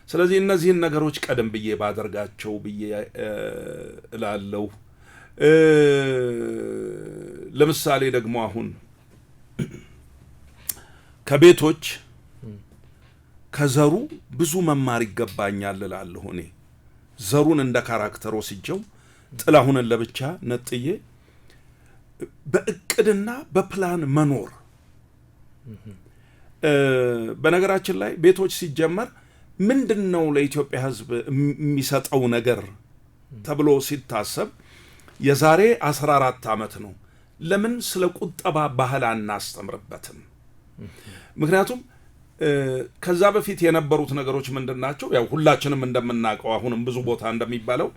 Speaker 1: ስለዚህ እነዚህን ነገሮች ቀደም ብዬ ባደርጋቸው ብዬ እላለሁ። ለምሳሌ ደግሞ አሁን ከቤቶች ከዘሩ ብዙ መማር ይገባኛል እላለሁ። እኔ ዘሩን እንደ ካራክተር ወስጄው ጥላሁንን ለብቻ ነጥዬ በእቅድና በፕላን መኖር። በነገራችን ላይ ቤቶች ሲጀመር ምንድነው ለኢትዮጵያ ሕዝብ የሚሰጠው ነገር ተብሎ ሲታሰብ የዛሬ 14 ዓመት ነው። ለምን ስለ ቁጠባ ባህል አናስተምርበትም? ምክንያቱም ከዛ በፊት የነበሩት ነገሮች ምንድናቸው? ያው ሁላችንም እንደምናውቀው አሁንም ብዙ ቦታ እንደሚባለው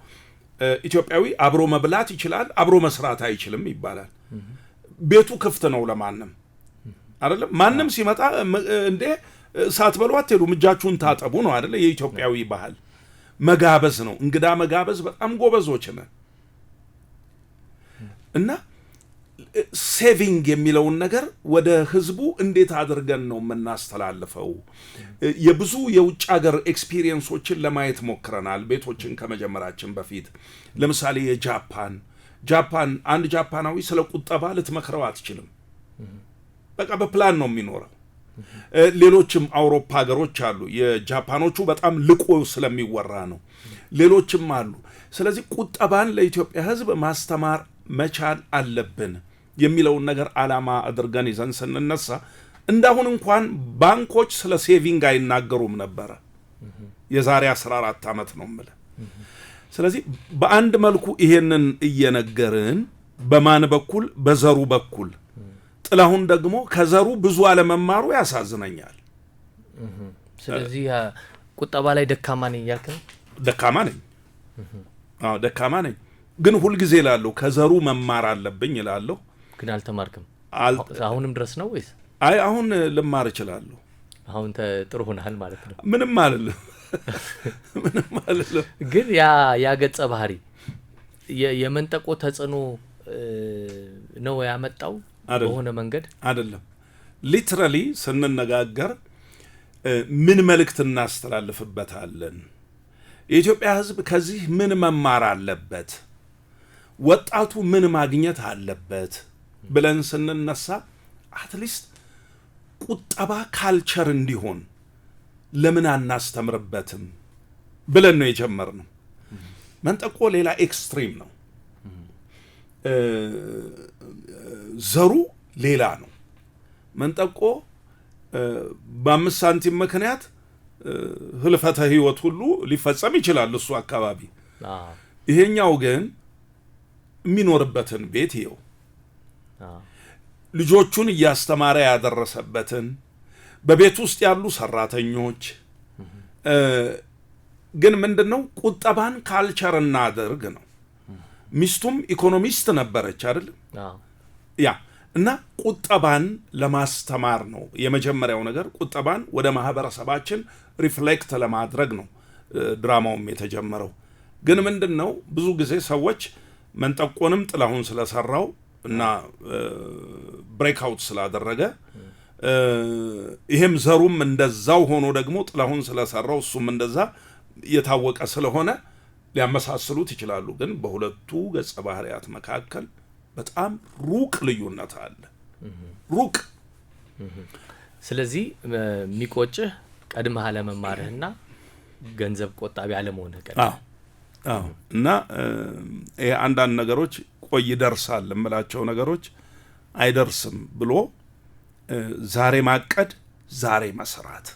Speaker 1: ኢትዮጵያዊ አብሮ መብላት ይችላል፣ አብሮ መስራት አይችልም ይባላል። ቤቱ ክፍት ነው ለማንም አይደለም። ማንም ሲመጣ እንዴ ሳትበሉ አትሄዱም፣ እጃችሁን ታጠቡ ነው አይደለ? የኢትዮጵያዊ ባህል መጋበዝ ነው። እንግዳ መጋበዝ በጣም ጎበዞች ነን እና ሴቪንግ የሚለውን ነገር ወደ ህዝቡ እንዴት አድርገን ነው የምናስተላልፈው? የብዙ የውጭ ሀገር ኤክስፒሪየንሶችን ለማየት ሞክረናል ቤቶችን ከመጀመራችን በፊት። ለምሳሌ ጃፓን አንድ ጃፓናዊ ስለ ቁጠባ ልትመክረው አትችልም። በቃ በፕላን ነው የሚኖረው። ሌሎችም አውሮፓ ሀገሮች አሉ። የጃፓኖቹ በጣም ልቆ ስለሚወራ ነው። ሌሎችም አሉ። ስለዚህ ቁጠባን ለኢትዮጵያ ህዝብ ማስተማር መቻል አለብን የሚለውን ነገር ዓላማ አድርገን ይዘን ስንነሳ እንዳሁን እንኳን ባንኮች ስለ ሴቪንግ አይናገሩም ነበረ። የዛሬ 14 ዓመት ነው የምልህ። ስለዚህ በአንድ መልኩ ይሄንን እየነገርን በማን በኩል? በዘሩ በኩል። ጥላሁን ደግሞ ከዘሩ ብዙ አለመማሩ ያሳዝነኛል።
Speaker 2: ስለዚህ ቁጠባ ላይ ደካማ ነኝ እያልክ ነው?
Speaker 1: ደካማ ነኝ። ደካማ ነኝ። ግን ሁልጊዜ እላለሁ ከዘሩ መማር አለብኝ እላለሁ።
Speaker 2: ግን አልተማርክም? አሁንም ድረስ ነው ወይስ?
Speaker 1: አይ አሁን ልማር እችላለሁ።
Speaker 2: አሁን ጥሩ ሆነሃል ማለት ነው።
Speaker 1: ምንም አይደለም።
Speaker 2: ግን ያ ገጸ ባህሪ የመንጠቆ ተጽዕኖ ነው ያመጣው በሆነ መንገድ
Speaker 1: አይደለም። ሊትራሊ ስንነጋገር ምን መልእክት እናስተላልፍበታለን? የኢትዮጵያ ሕዝብ ከዚህ ምን መማር አለበት? ወጣቱ ምን ማግኘት አለበት ብለን ስንነሳ አትሊስት ቁጠባ ካልቸር እንዲሆን ለምን አናስተምርበትም ብለን ነው የጀመርነው። መንጠቆ ሌላ ኤክስትሪም ነው። ዘሩ ሌላ ነው። መንጠቆ በ5 ሳንቲም ምክንያት ህልፈተ ህይወት ሁሉ ሊፈጸም ይችላል እሱ አካባቢ። ይሄኛው ግን የሚኖርበትን ቤት ይኸው ልጆቹን እያስተማረ ያደረሰበትን በቤት ውስጥ ያሉ ሰራተኞች ግን ምንድነው ቁጠባን ካልቸር እናድርግ ነው። ሚስቱም ኢኮኖሚስት ነበረች አይደል? ያ እና ቁጠባን ለማስተማር ነው የመጀመሪያው ነገር። ቁጠባን ወደ ማህበረሰባችን ሪፍሌክት ለማድረግ ነው ድራማውም የተጀመረው። ግን ምንድነው ብዙ ጊዜ ሰዎች መንጠቆንም ጥላሁን ስለሰራው እና ብሬክአውት ስላደረገ ይሄም ዘሩም እንደዛው ሆኖ ደግሞ ጥላሁን ስለሰራው እሱም እንደዛ የታወቀ ስለሆነ ሊያመሳስሉት ይችላሉ። ግን በሁለቱ ገጸ ባህሪያት መካከል በጣም ሩቅ ልዩነት አለ። ሩቅ።
Speaker 2: ስለዚህ የሚቆጭህ ቀድመህ አለመማርህና ገንዘብ ቆጣቢ አለመሆንህ ቀድመህ።
Speaker 1: እና አንዳንድ ነገሮች ቆይ ይደርሳል የምላቸው ነገሮች አይደርስም ብሎ ዛሬ ማቀድ፣ ዛሬ መስራት፣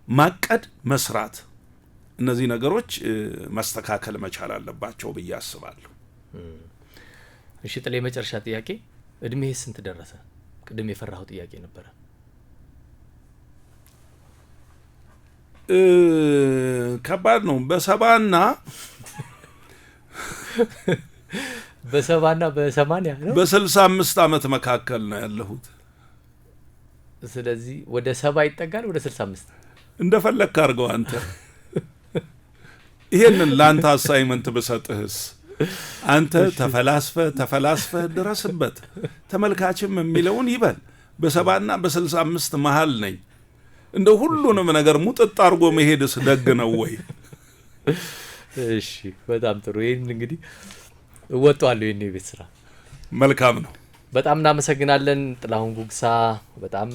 Speaker 1: ማቀድ፣ መስራት፣ እነዚህ ነገሮች መስተካከል መቻል አለባቸው ብዬ አስባለሁ።
Speaker 2: እሺ ጥላ፣ የመጨረሻ ጥያቄ፣ እድሜህ ስንት ደረሰ? ቅድም የፈራኸው ጥያቄ ነበረ።
Speaker 1: ከባድ ነው። በሰባና
Speaker 2: በ80 ነው።
Speaker 1: በ65 ዓመት መካከል ነው ያለሁት።
Speaker 2: ስለዚህ ወደ 70 ይጠጋል፣ ወደ 65
Speaker 1: እንደፈለክ አድርገው አንተ። ይሄንን ላንተ አሳይመንት ብሰጥህስ አንተ ተፈላስፈህ ድረስበት። ተመልካችም የሚለውን ይበል። በ70ና በ65 መሃል ነኝ። እንደ ሁሉንም ነገር ሙጥጥ አድርጎ መሄድስ ደግ ነው ወይ?
Speaker 2: እሺ በጣም ጥሩ። ይሄን እንግዲህ እወጣለሁ። የኔ ቤት ስራ
Speaker 1: መልካም ነው።
Speaker 2: በጣም እናመሰግናለን። ጥላሁን ጉግሳ በጣም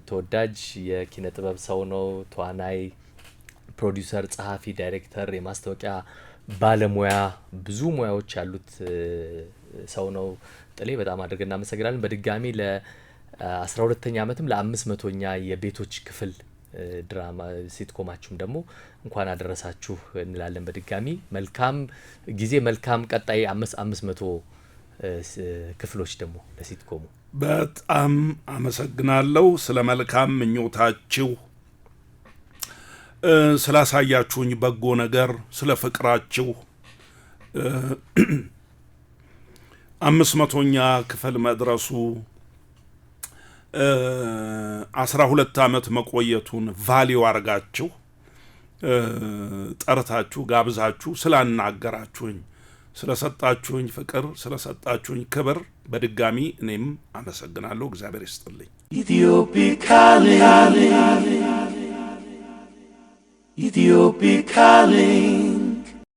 Speaker 2: ተወዳጅ የኪነ ጥበብ ሰው ነው። ተዋናይ፣ ፕሮዲውሰር፣ ጸሐፊ፣ ዳይሬክተር፣ የማስታወቂያ ባለሙያ፣ ብዙ ሙያዎች ያሉት ሰው ነው። ጥሌ በጣም አድርገን እናመሰግናለን። በድጋሚ ለ12ኛ ዓመትም ለ500ኛ የቤቶች ክፍል ድራማ ሲትኮማችሁም ደግሞ እንኳን አደረሳችሁ እንላለን። በድጋሚ መልካም ጊዜ፣ መልካም ቀጣይ 500 ክፍሎች ደግሞ ለሲትኮሙ
Speaker 1: በጣም አመሰግናለሁ። ስለ መልካም ምኞታችሁ፣ ስላሳያችሁኝ በጎ ነገር፣ ስለ ፍቅራችሁ 500ኛ ክፍል መድረሱ 12 ዓመት መቆየቱን ቫሊዩ አርጋችሁ ጠርታችሁ ጋብዛችሁ ስላናገራችሁኝ፣ ስለሰጣችሁኝ ፍቅር፣ ስለሰጣችሁኝ ክብር በድጋሚ እኔም አመሰግናለሁ። እግዚአብሔር ይስጥልኝ። Ethiopic calling.